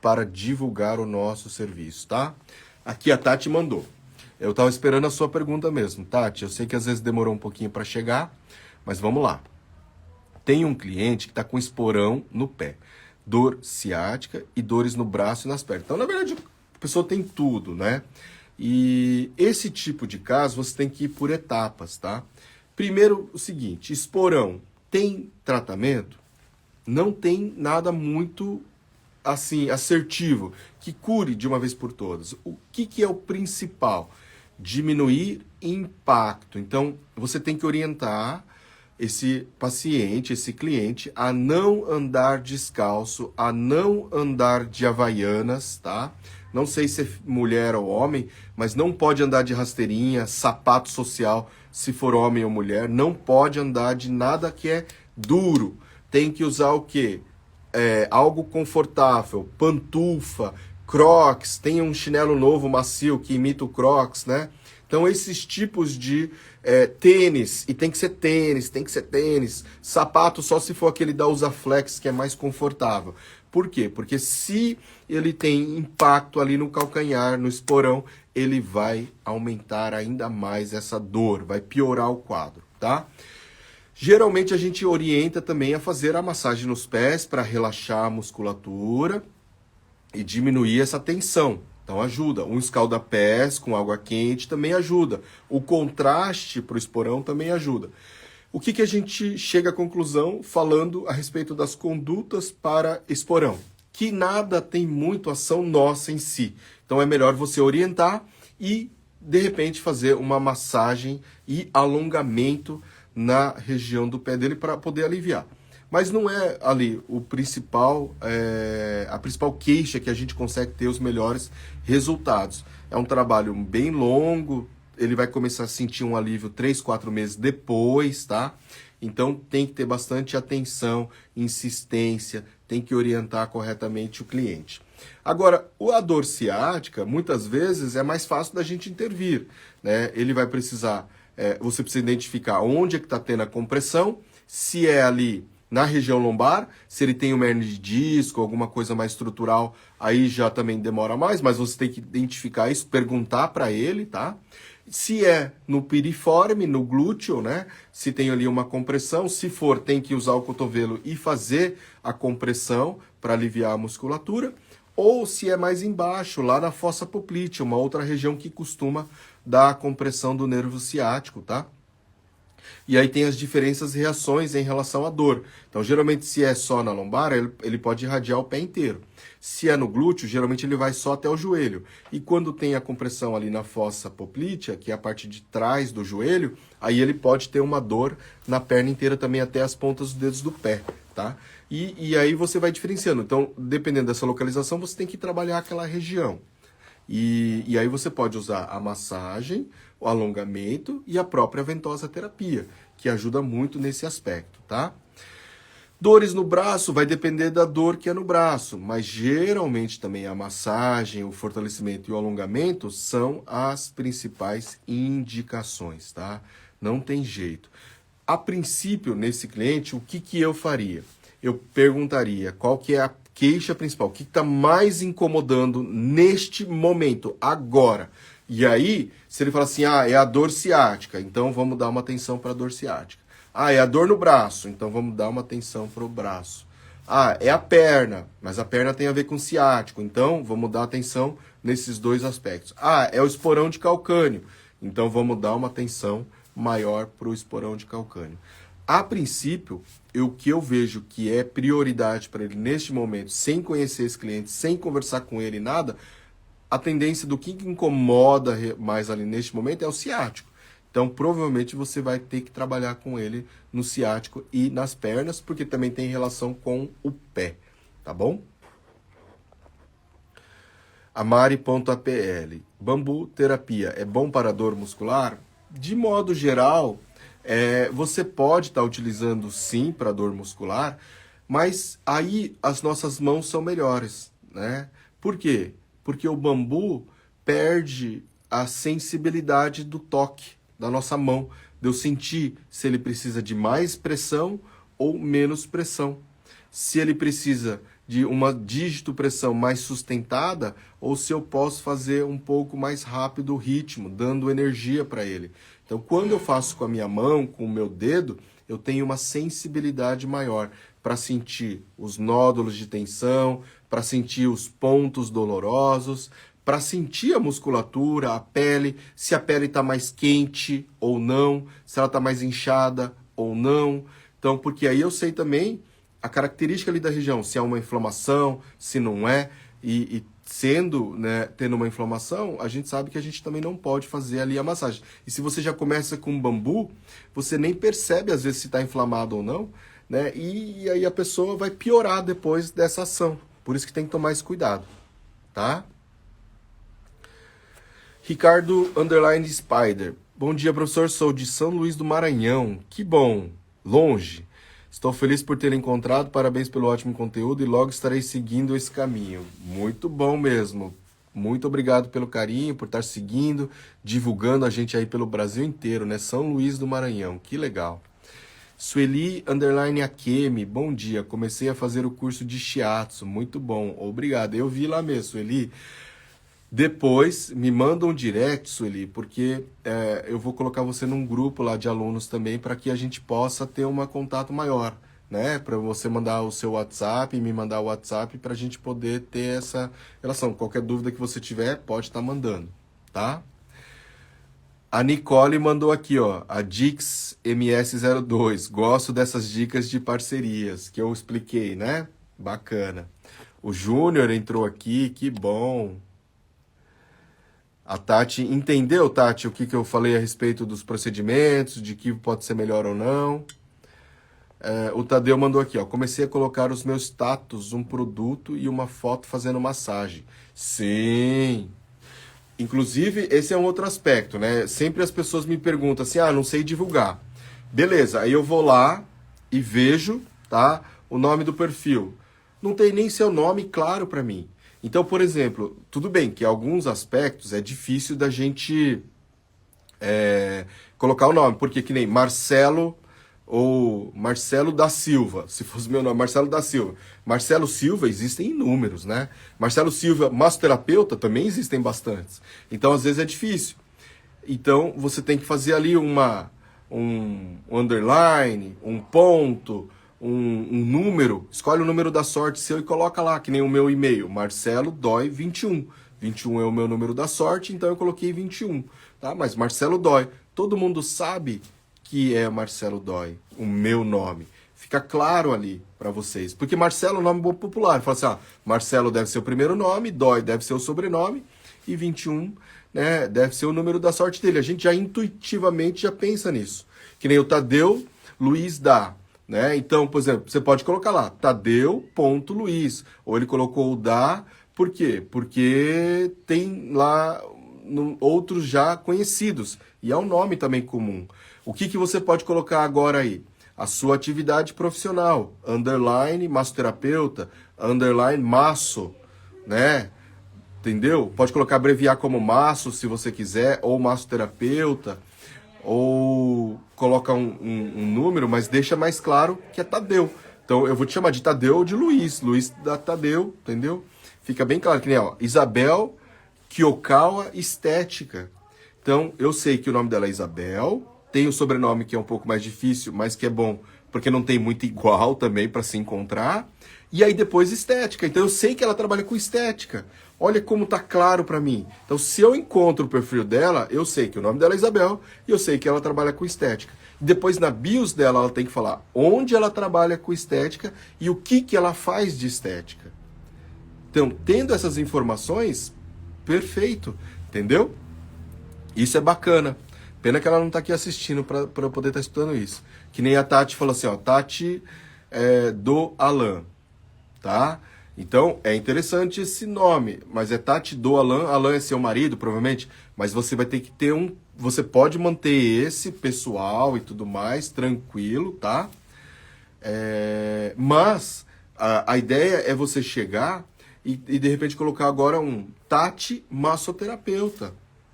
para divulgar o nosso serviço, tá? Aqui a Tati mandou. Eu estava esperando a sua pergunta mesmo, Tati. Eu sei que às vezes demorou um pouquinho para chegar, mas vamos lá. Tem um cliente que está com esporão no pé, dor ciática e dores no braço e nas pernas. Então, na verdade, a pessoa tem tudo, né? E esse tipo de caso você tem que ir por etapas, tá? Primeiro, o seguinte, esporão tem tratamento? Não tem nada muito assim assertivo que cure de uma vez por todas. O que é o principal? Diminuir impacto. Então, você tem que orientar esse paciente, esse cliente, a não andar descalço, a não andar de havaianas, tá? Não sei se é mulher ou homem, mas não pode andar de rasteirinha, sapato social, se for homem ou mulher, não pode andar de nada que é duro. Tem que usar o quê? Algo confortável, pantufa, crocs, tem um chinelo novo, macio, que imita o crocs, né? Então, esses tipos de tênis, e tem que ser tênis, sapato só se for aquele da Usaflex, que é mais confortável. Por quê? Porque se ele tem impacto ali no calcanhar, no esporão, ele vai aumentar ainda mais essa dor, vai piorar o quadro, tá? Geralmente a gente orienta também a fazer a massagem nos pés para relaxar a musculatura e diminuir essa tensão. Então ajuda. Um escalda-pés com água quente também ajuda. O contraste para o esporão também ajuda. O que a gente chega à conclusão falando a respeito das condutas para esporão? Que nada tem muito ação nossa em si. Então é melhor você orientar e, de repente, fazer uma massagem e alongamento na região do pé dele para poder aliviar. Mas não é ali o principal, a principal queixa que a gente consegue ter os melhores resultados. É um trabalho bem longo, ele vai começar a sentir um alívio 3, 4 meses depois, tá? Então tem que ter bastante atenção, insistência, tem que orientar corretamente o cliente. Agora, a dor ciática, muitas vezes, é mais fácil da gente intervir, né? Ele vai precisar, você precisa identificar onde é que está tendo a compressão, se é ali na região lombar, se ele tem uma hernia de disco, alguma coisa mais estrutural, aí já também demora mais, mas você tem que identificar isso, perguntar para ele, tá? Se é no piriforme, no glúteo, né? Se tem ali uma compressão, se for, tem que usar o cotovelo e fazer a compressão para aliviar a musculatura, ou se é mais embaixo, lá na fossa poplítea, uma outra região que costuma dar a compressão do nervo ciático, tá? E aí tem as diferenças e reações em relação à dor. Então, geralmente, se é só na lombar, ele pode irradiar o pé inteiro. Se é no glúteo, geralmente ele vai só até o joelho. E quando tem a compressão ali na fossa poplítea, que é a parte de trás do joelho, aí ele pode ter uma dor na perna inteira também, até as pontas dos dedos do pé, tá? E aí você vai diferenciando. Então, dependendo dessa localização, você tem que trabalhar aquela região. E aí você pode usar a massagem, o alongamento e a própria ventosa terapia, que ajuda muito nesse aspecto, tá? Dores no braço, vai depender da dor que é no braço, mas geralmente também a massagem, o fortalecimento e o alongamento são as principais indicações, tá? Não tem jeito. A princípio, nesse cliente, o que eu faria? Eu perguntaria qual que é a queixa principal, o que está mais incomodando neste momento, agora. E aí, se ele falar assim, é a dor ciática, então vamos dar uma atenção para a dor ciática. É a dor no braço, então vamos dar uma atenção para o braço. É a perna, mas a perna tem a ver com ciático, então vamos dar atenção nesses dois aspectos. É o esporão de calcânio, então vamos dar uma atenção maior para o esporão de calcânio. A princípio, o que eu vejo que é prioridade para ele neste momento, sem conhecer esse cliente, sem conversar com ele, nada, a tendência do que incomoda mais ali neste momento é o ciático. Então, provavelmente você vai ter que trabalhar com ele no ciático e nas pernas, porque também tem relação com o pé, tá bom? Amari.apl. Bambu terapia é bom para dor muscular? De modo geral, você pode estar utilizando sim para dor muscular, mas aí as nossas mãos são melhores, né? Por quê? Porque o bambu perde a sensibilidade do toque da nossa mão, de eu sentir se ele precisa de mais pressão ou menos pressão. Se ele precisa de uma dígito pressão mais sustentada, ou se eu posso fazer um pouco mais rápido o ritmo, dando energia para ele. Então, quando eu faço com a minha mão, com o meu dedo, eu tenho uma sensibilidade maior para sentir os nódulos de tensão, para sentir os pontos dolorosos, para sentir a musculatura, a pele, se a pele está mais quente ou não, se ela está mais inchada ou não. Então, porque aí eu sei também a característica ali da região, se é uma inflamação, se não é, e sendo, né, tendo uma inflamação, a gente sabe que a gente também não pode fazer ali a massagem. E se você já começa com bambu, você nem percebe às vezes se está inflamado ou não, né? E aí a pessoa vai piorar depois dessa ação. Por isso que tem que tomar esse cuidado, tá? Ricardo underline Spider. Bom dia, professor. Sou de São Luís do Maranhão. Que bom. Longe. Estou feliz por ter encontrado. Parabéns pelo ótimo conteúdo e logo estarei seguindo esse caminho. Muito bom mesmo. Muito obrigado pelo carinho, por estar seguindo, divulgando a gente aí pelo Brasil inteiro, né? São Luís do Maranhão. Que legal. Sueli underline Akemi. Bom dia. Comecei a fazer o curso de shiatsu. Muito bom. Obrigado. Eu vi lá mesmo, Sueli. Depois, me manda um direct, Sueli, porque eu vou colocar você num grupo lá de alunos também para que a gente possa ter um contato maior, né? Para você mandar o seu WhatsApp, me mandar o WhatsApp para a gente poder ter essa relação. Qualquer dúvida que você tiver, pode estar mandando, tá? A Nicole mandou aqui, ó, a Dix MS02. Gosto dessas dicas de parcerias que eu expliquei, né? Bacana. O Júnior entrou aqui, que bom. A Tati, entendeu, Tati, o que eu falei a respeito dos procedimentos, de que pode ser melhor ou não? O Tadeu mandou aqui, ó, comecei a colocar os meus status, um produto e uma foto fazendo massagem. Sim! Inclusive, esse é um outro aspecto, né? Sempre as pessoas me perguntam assim, não sei divulgar. Beleza, aí eu vou lá e vejo, tá, o nome do perfil. Não tem nem seu nome claro para mim. Então, por exemplo, tudo bem que em alguns aspectos é difícil da gente colocar o nome, porque que nem Marcelo ou Marcelo da Silva, se fosse meu nome, Marcelo da Silva. Marcelo Silva existem inúmeros, né? Marcelo Silva, massoterapeuta, também existem bastantes. Então, às vezes é difícil. Então, você tem que fazer ali um underline, um ponto, um número, escolhe o número da sorte seu e coloca lá, que nem o meu e-mail, Marcelo Dói 21. 21 é o meu número da sorte, então eu coloquei 21, tá? Mas Marcelo Dói, todo mundo sabe que é Marcelo Dói, o meu nome. Fica claro ali para vocês, porque Marcelo é um nome popular. Fala assim, Marcelo deve ser o primeiro nome, Dói deve ser o sobrenome e 21, né, deve ser o número da sorte dele. A gente já intuitivamente já pensa nisso. Que nem o Tadeu Luiz Dá. Né? Então, por exemplo, você pode colocar lá, Tadeu.Luiz, ou ele colocou o Dá, por quê? Porque tem lá outros já conhecidos, e é um nome também comum. O que você pode colocar agora aí? A sua atividade profissional, underline massoterapeuta, underline masso, né? Entendeu? Pode colocar, abreviar como masso, se você quiser, ou massoterapeuta, ou coloca um número, mas deixa mais claro que é Tadeu. Então eu vou te chamar de Tadeu ou de Luiz. Luiz da Tadeu, entendeu? Fica bem claro que nem, ó, Isabel Kiokawa Estética. Então eu sei que o nome dela é Isabel, tem o sobrenome que é um pouco mais difícil, mas que é bom, porque não tem muito igual também para se encontrar. E aí depois estética. Então eu sei que ela trabalha com estética. Olha como tá claro para mim. Então se eu encontro o perfil dela, eu sei que o nome dela é Isabel e eu sei que ela trabalha com estética. E depois na bios dela ela tem que falar onde ela trabalha com estética e o que ela faz de estética. Então, tendo essas informações, perfeito, entendeu? Isso é bacana. Pena que ela não tá aqui assistindo para eu poder estar estudando isso. Que nem a Tati falou assim, ó, Tati do Alan, tá? Então, é interessante esse nome, mas é Tati do Alan. Alan é seu marido, provavelmente, mas você vai ter que ter você pode manter esse pessoal e tudo mais, tranquilo, tá? Mas a ideia é você chegar e de repente colocar agora um Tati massoterapeuta,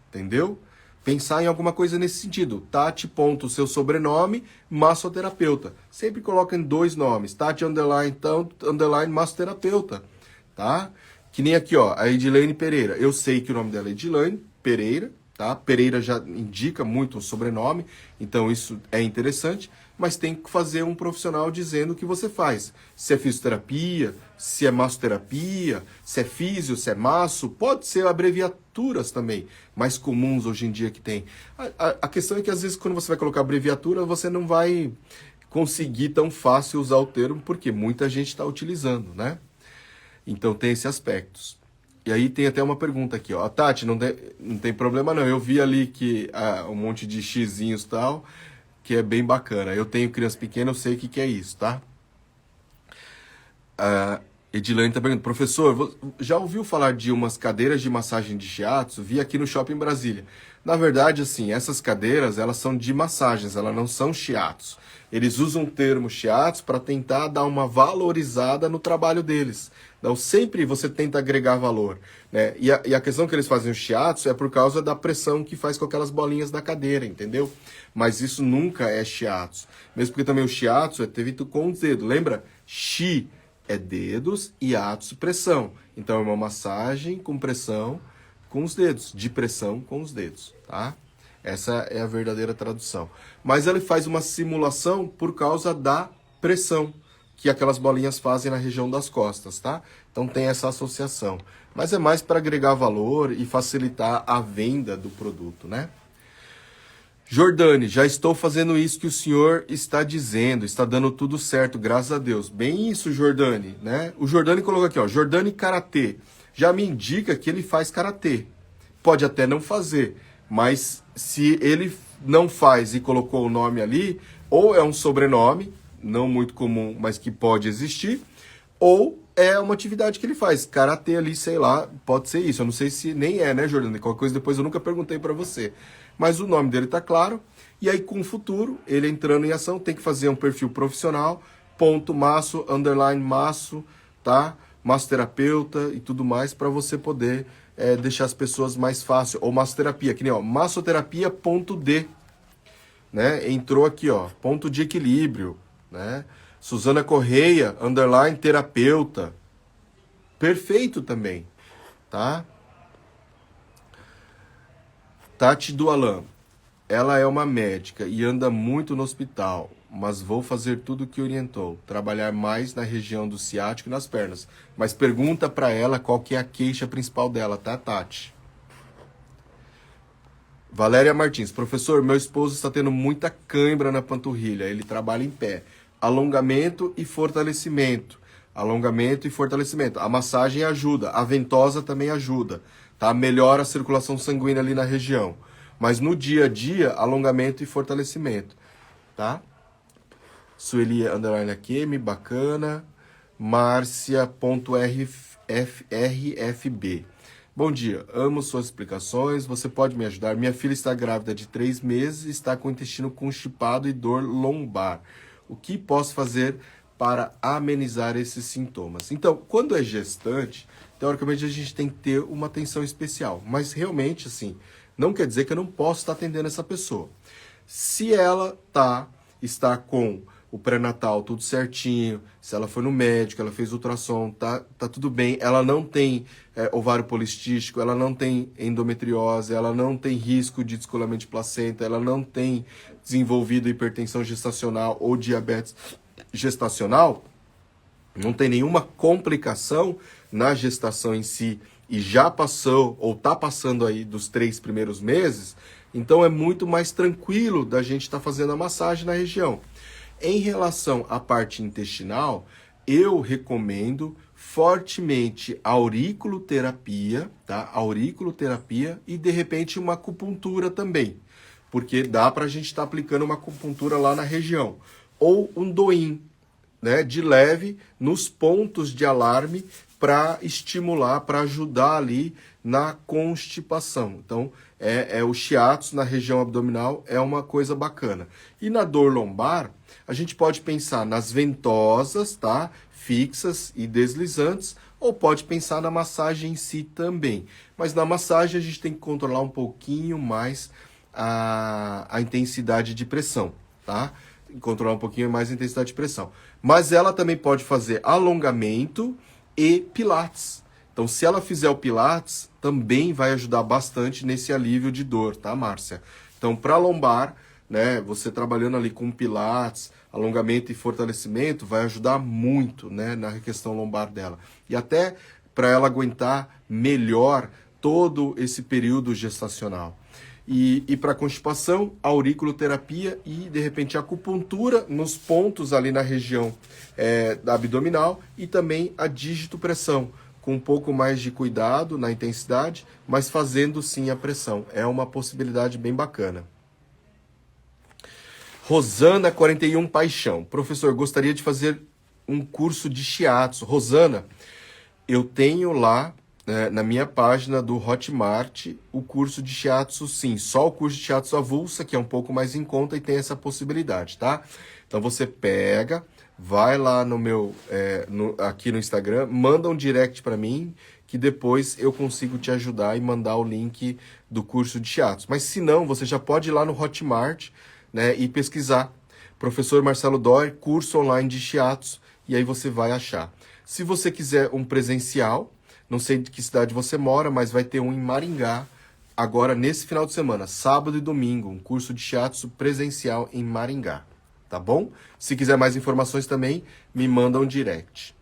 entendeu? Pensar em alguma coisa nesse sentido. Tati, ponto, seu sobrenome, massoterapeuta. Sempre coloca em 2 nomes. Tati, underline, então, underline, massoterapeuta. Tá? Que nem aqui, ó, a Edilene Pereira. Eu sei que o nome dela é Edilene Pereira, tá? Pereira já indica muito o sobrenome, então isso é interessante. mas tem que fazer um profissional dizendo o que você faz. Se é fisioterapia, se é massoterapia, se é físio, se é masso, pode ser abreviaturas também, mais comuns hoje em dia que tem. A questão é que às vezes quando você vai colocar abreviatura, você não vai conseguir tão fácil usar o termo, porque muita gente está utilizando, né? Então tem esses aspectos. E aí tem até uma pergunta aqui, ó. Tati, não tem problema não. Eu vi ali que um monte de xizinhos e tal, que é bem bacana. Eu tenho criança pequena, eu sei o que é isso, tá? Edilane tá perguntando, professor, já ouviu falar de umas cadeiras de massagem de shiatsu? Vi aqui no Shopping Brasília. Na verdade, assim, essas cadeiras, elas são de massagens, elas não são shiatsu. Eles usam o termo shiatsu para tentar dar uma valorizada no trabalho deles. Então, sempre você tenta agregar valor, né? E a questão que eles fazem o shiatsu é por causa da pressão que faz com aquelas bolinhas da cadeira, entendeu? Mas isso nunca é shiatsu. Mesmo porque também o shiatsu é feito com os dedos. Lembra? Shi é dedos e atsu pressão. Então é uma massagem com pressão com os dedos, de pressão com os dedos, tá? Essa é a verdadeira tradução. Mas ele faz uma simulação por causa da pressão que aquelas bolinhas fazem na região das costas, tá? Então tem essa associação. Mas é mais para agregar valor e facilitar a venda do produto, né? Jordane, já estou fazendo isso que o senhor está dizendo, está dando tudo certo, graças a Deus. Bem isso, Jordane, né? O Jordane colocou aqui, ó, Jordane Karatê. Já me indica que ele faz Karatê. Pode até não fazer, mas se ele não faz e colocou o nome ali, ou é um sobrenome, não muito comum, mas que pode existir, ou é uma atividade que ele faz. Karatê ali, sei lá, pode ser isso. Eu não sei se nem é, né, Jordane? Qualquer coisa depois eu nunca perguntei para você. Mas o nome dele tá claro. E aí, com o futuro, ele entrando em ação, tem que fazer um perfil profissional, ponto, maço, underline, maço, tá? Massoterapeuta e tudo mais, para você poder deixar as pessoas mais fácil. Ou massoterapia, que nem, ó, massoterapia.d, né? Entrou aqui, ó, ponto de equilíbrio, né? Suzana Correia, underline, terapeuta. Perfeito também, tá? Tati do Alan, ela é uma médica e anda muito no hospital, mas vou fazer tudo o que orientou, trabalhar mais na região do ciático e nas pernas. Mas pergunta para ela qual que é a queixa principal dela, tá, Tati? Valéria Martins, professor, meu esposo está tendo muita cãibra na panturrilha, ele trabalha em pé. Alongamento e fortalecimento. Alongamento e fortalecimento. A massagem ajuda, a ventosa também ajuda, tá? Melhora a circulação sanguínea ali na região. Mas no dia a dia, alongamento e fortalecimento, tá? Sueli underline Akemi, bacana. Márcia.rfb. Bom dia, amo suas explicações, você pode me ajudar? Minha filha está grávida de 3 meses e está com o intestino constipado e dor lombar. O que posso fazer para amenizar esses sintomas? Então, quando é gestante, teoricamente a gente tem que ter uma atenção especial. Mas realmente, assim, não quer dizer que eu não posso estar atendendo essa pessoa. Se ela está com o pré-natal tudo certinho, se ela foi no médico, ela fez ultrassom, tá tudo bem, ela não tem ovário polistístico, ela não tem endometriose, ela não tem risco de descolamento de placenta, ela não tem desenvolvido hipertensão gestacional ou diabetes gestacional, não tem nenhuma complicação na gestação em si e já passou ou está passando aí dos 3 primeiros meses, então é muito mais tranquilo da gente estar fazendo a massagem na região. Em relação à parte intestinal, eu recomendo fortemente a auriculoterapia, tá? Auriculoterapia e de repente uma acupuntura também, porque dá para a gente estar aplicando uma acupuntura lá na região. Ou um DOIM, né, de leve nos pontos de alarme para estimular, para ajudar ali na constipação. Então, o shiatsu na região abdominal é uma coisa bacana. E na dor lombar, a gente pode pensar nas ventosas, tá? Fixas e deslizantes, ou pode pensar na massagem em si também. Mas na massagem a gente tem que controlar um pouquinho mais a intensidade de pressão, tá? Controlar um pouquinho mais a intensidade de pressão. Mas ela também pode fazer alongamento e pilates. Então, se ela fizer o pilates, também vai ajudar bastante nesse alívio de dor, tá, Márcia? Então, para lombar, né? Você trabalhando ali com pilates, alongamento e fortalecimento vai ajudar muito, né, na questão lombar dela. E até para ela aguentar melhor todo esse período gestacional. E para constipação, auriculoterapia e, de repente, acupuntura nos pontos ali na região da abdominal e também a dígito-pressão, com um pouco mais de cuidado na intensidade, mas fazendo sim a pressão. É uma possibilidade bem bacana. Rosana 41 Paixão. Professor, gostaria de fazer um curso de shiatsu. Rosana, eu tenho lá na minha página do Hotmart o curso de shiatsu, sim. Só o curso de shiatsu avulsa, que é um pouco mais em conta e tem essa possibilidade, tá? Então você pega, vai lá no meu, aqui no Instagram, manda um direct para mim, que depois eu consigo te ajudar e mandar o link do curso de shiatsu. Mas se não, você já pode ir lá no Hotmart, né, e pesquisar Professor Marcelo Dói, curso online de shiatsu, e aí você vai achar. Se você quiser um presencial, não sei de que cidade você mora, mas vai ter um em Maringá, agora nesse final de semana, sábado e domingo, um curso de shiatsu presencial em Maringá, tá bom? Se quiser mais informações também, me manda um direct.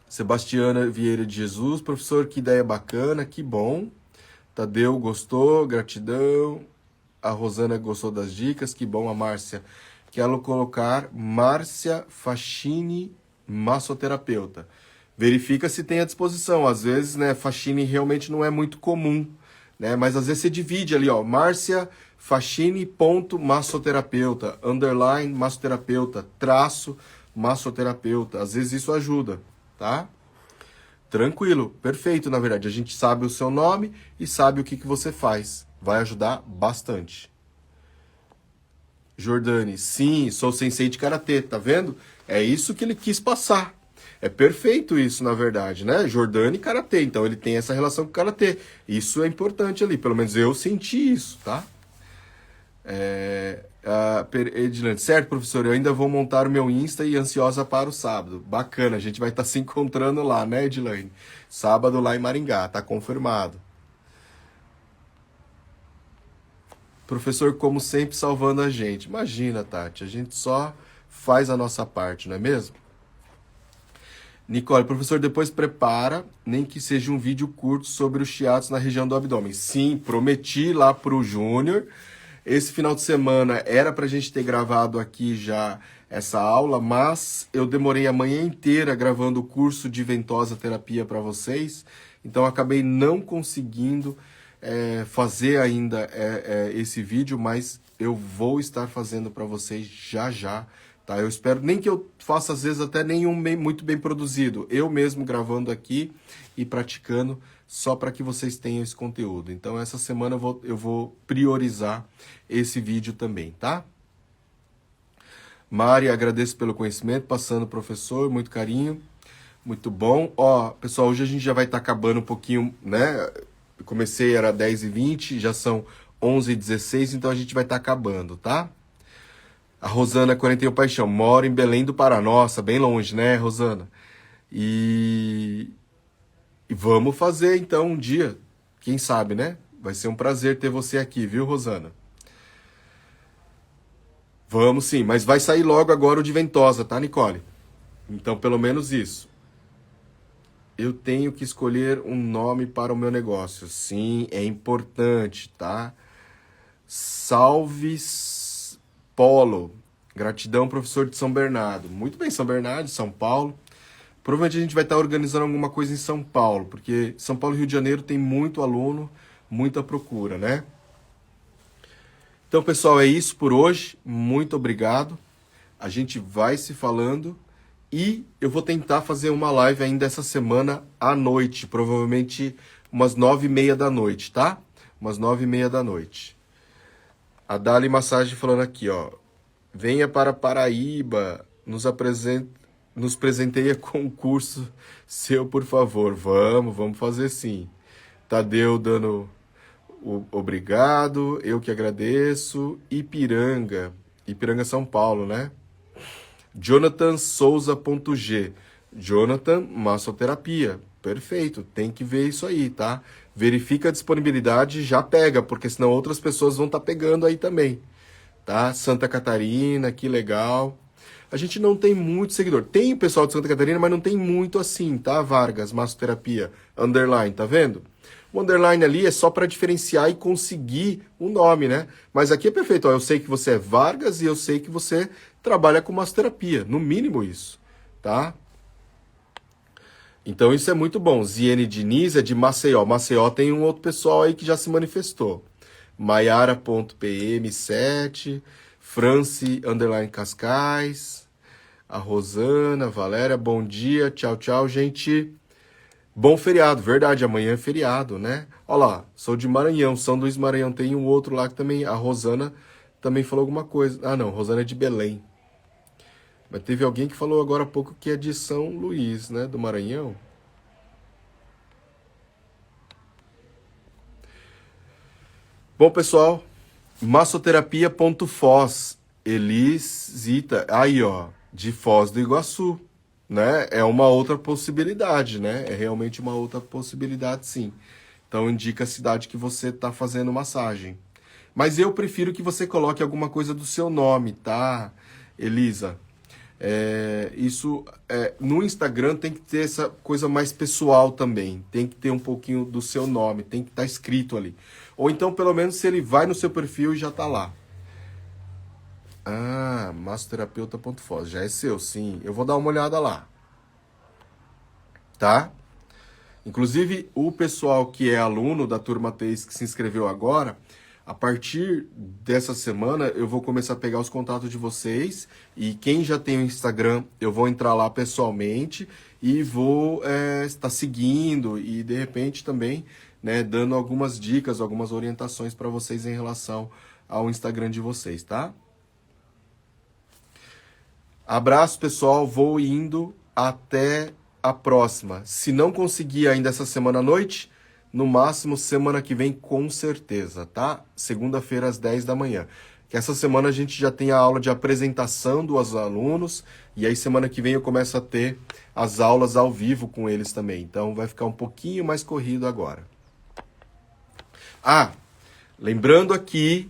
Sebastiana Vieira de Jesus, professor, que ideia bacana, que bom. Tadeu gostou, gratidão. A Rosana gostou das dicas, que bom. A Márcia, quero colocar Márcia Fachini, massoterapeuta. Verifica se tem à disposição. Às vezes, né, Fachini realmente não é muito comum, né? Mas às vezes você divide ali, ó, Márcia Fachini.massoterapeuta, underline massoterapeuta, traço massoterapeuta. Às vezes isso ajuda, tá? Tranquilo, perfeito, na verdade. A gente sabe o seu nome e sabe o que você faz. Vai ajudar bastante. Jordane, sim, sou sensei de karatê, tá vendo? É isso que ele quis passar. É perfeito isso, na verdade, né? Jordane e karatê, então ele tem essa relação com o karatê. Isso é importante ali, pelo menos eu senti isso, tá? Edilante, certo, professor? Eu ainda vou montar o meu Insta e ansiosa para o sábado. Bacana, a gente vai estar se encontrando lá, né, Edilane? Sábado lá em Maringá, tá confirmado. Professor, como sempre, salvando a gente. Imagina, Tati, a gente só faz a nossa parte, não é mesmo? Nicole, professor, depois prepara, nem que seja um vídeo curto sobre os shiatsu na região do abdômen. Sim, prometi lá pro Júnior. Esse final de semana era pra gente ter gravado aqui já essa aula, mas eu demorei a manhã inteira gravando o curso de ventosa terapia para vocês, então acabei não conseguindo fazer ainda esse vídeo, mas eu vou estar fazendo para vocês já já, tá? Eu espero, nem que eu faça às vezes até nenhum muito bem produzido, eu mesmo gravando aqui e praticando, só para que vocês tenham esse conteúdo. Então essa semana eu vou priorizar esse vídeo também, tá? Mari, agradeço pelo conhecimento, passando professor, muito carinho, muito bom. Ó, pessoal, hoje a gente já vai estar acabando um pouquinho, né? Eu comecei, era 10h20, já são 11h16, então a gente vai estar acabando, tá? A Rosana 41 Paixão, mora em Belém do Pará. Nossa, bem longe, né, Rosana? E vamos fazer, então, um dia. Quem sabe, né? Vai ser um prazer ter você aqui, viu, Rosana? Vamos sim, mas vai sair logo agora o de ventosa, tá, Nicole? Então, pelo menos isso. Eu tenho que escolher um nome para o meu negócio. Sim, é importante, tá? Salve Polo. Gratidão, professor de São Bernardo. Muito bem, São Bernardo, São Paulo. Provavelmente a gente vai estar organizando alguma coisa em São Paulo, porque São Paulo e Rio de Janeiro tem muito aluno, muita procura, né? Então, pessoal, é isso por hoje. Muito obrigado. A gente vai se falando. E eu vou tentar fazer uma live ainda essa semana à noite, provavelmente umas 9h30 da noite, tá? Umas 9h30 da noite. A Dali Massagem falando aqui, ó. Venha para Paraíba, nos presenteia com um curso seu, por favor. Vamos fazer sim. Tadeu dando obrigado, eu que agradeço. Ipiranga, São Paulo, né? Jonathan Souza.g. Jonathan, massoterapia. Perfeito, tem que ver isso aí, tá? verifica a disponibilidade e já pega, porque senão outras pessoas vão estar pegando aí também, tá? Santa Catarina, que legal. A gente não tem muito seguidor. Tem o pessoal de Santa Catarina, mas não tem muito assim, tá? Vargas, massoterapia, underline, tá vendo? O underline ali é só para diferenciar e conseguir o nome, né? Mas aqui é perfeito, ó, eu sei que você é Vargas e eu sei que você trabalha com massoterapia, no mínimo isso, tá? Então isso é muito bom. Ziene Diniz é de Maceió. Maceió tem um outro pessoal aí que já se manifestou. Maiara.pm7, France underline Cascais, a Rosana, a Valéria, bom dia, tchau, tchau, gente. Bom feriado, verdade, amanhã é feriado, né? Olha lá, sou de Maranhão, São Luís Maranhão, tem um outro lá que também, a Rosana também falou alguma coisa. Ah não, Rosana é de Belém. Mas teve alguém que falou agora há pouco que é de São Luís, né, do Maranhão. Bom, pessoal, massoterapia.foz, Elisita, aí ó, de Foz do Iguaçu, né? É uma outra possibilidade, né? É realmente uma outra possibilidade, sim. Então indica a cidade que você está fazendo massagem. Mas eu prefiro que você coloque alguma coisa do seu nome, tá, Elisa? No Instagram tem que ter essa coisa mais pessoal também. Tem que ter um pouquinho do seu nome, tem que estar escrito ali. Ou então, pelo menos, se ele vai no seu perfil e já tá lá. Ah, massoterapeuta.foz, já é seu, sim. Eu vou dar uma olhada lá. Tá? Inclusive, o pessoal que é aluno da Turma TEIS que se inscreveu agora, a partir dessa semana eu vou começar a pegar os contatos de vocês e quem já tem o Instagram, eu vou entrar lá pessoalmente e vou estar seguindo e de repente também, né, dando algumas dicas, algumas orientações para vocês em relação ao Instagram de vocês, tá? Abraço, pessoal, vou indo, até a próxima. Se não conseguir ainda essa semana à noite, no máximo semana que vem com certeza, tá? Segunda-feira às 10 da manhã. Que essa semana a gente já tem a aula de apresentação dos alunos e aí semana que vem eu começo a ter as aulas ao vivo com eles também. Então vai ficar um pouquinho mais corrido agora. Ah, lembrando aqui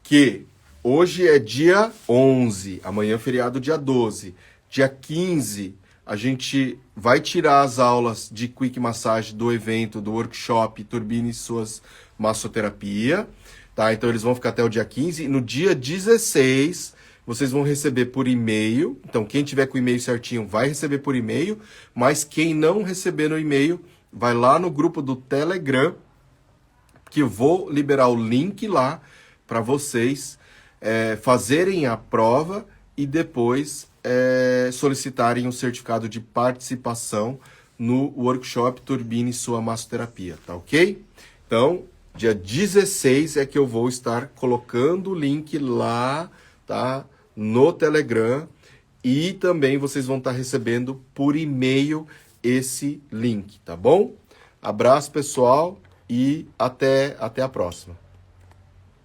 que hoje é dia 11, amanhã é feriado dia 12. Dia 15 a gente vai tirar as aulas de Quick Massage do evento, do workshop Turbine Suas Massoterapia, tá? Então eles vão ficar até o dia 15 e no dia 16 vocês vão receber por e-mail. Então quem tiver com o e-mail certinho vai receber por e-mail, mas quem não receber no e-mail vai lá no grupo do Telegram, que eu vou liberar o link lá para vocês fazerem a prova e depois solicitarem um certificado de participação no workshop Turbine Sua Massoterapia, tá ok? Então, dia 16 é que eu vou estar colocando o link lá, tá? No Telegram e também vocês vão estar recebendo por e-mail esse link, tá bom? Abraço, pessoal, e até a próxima.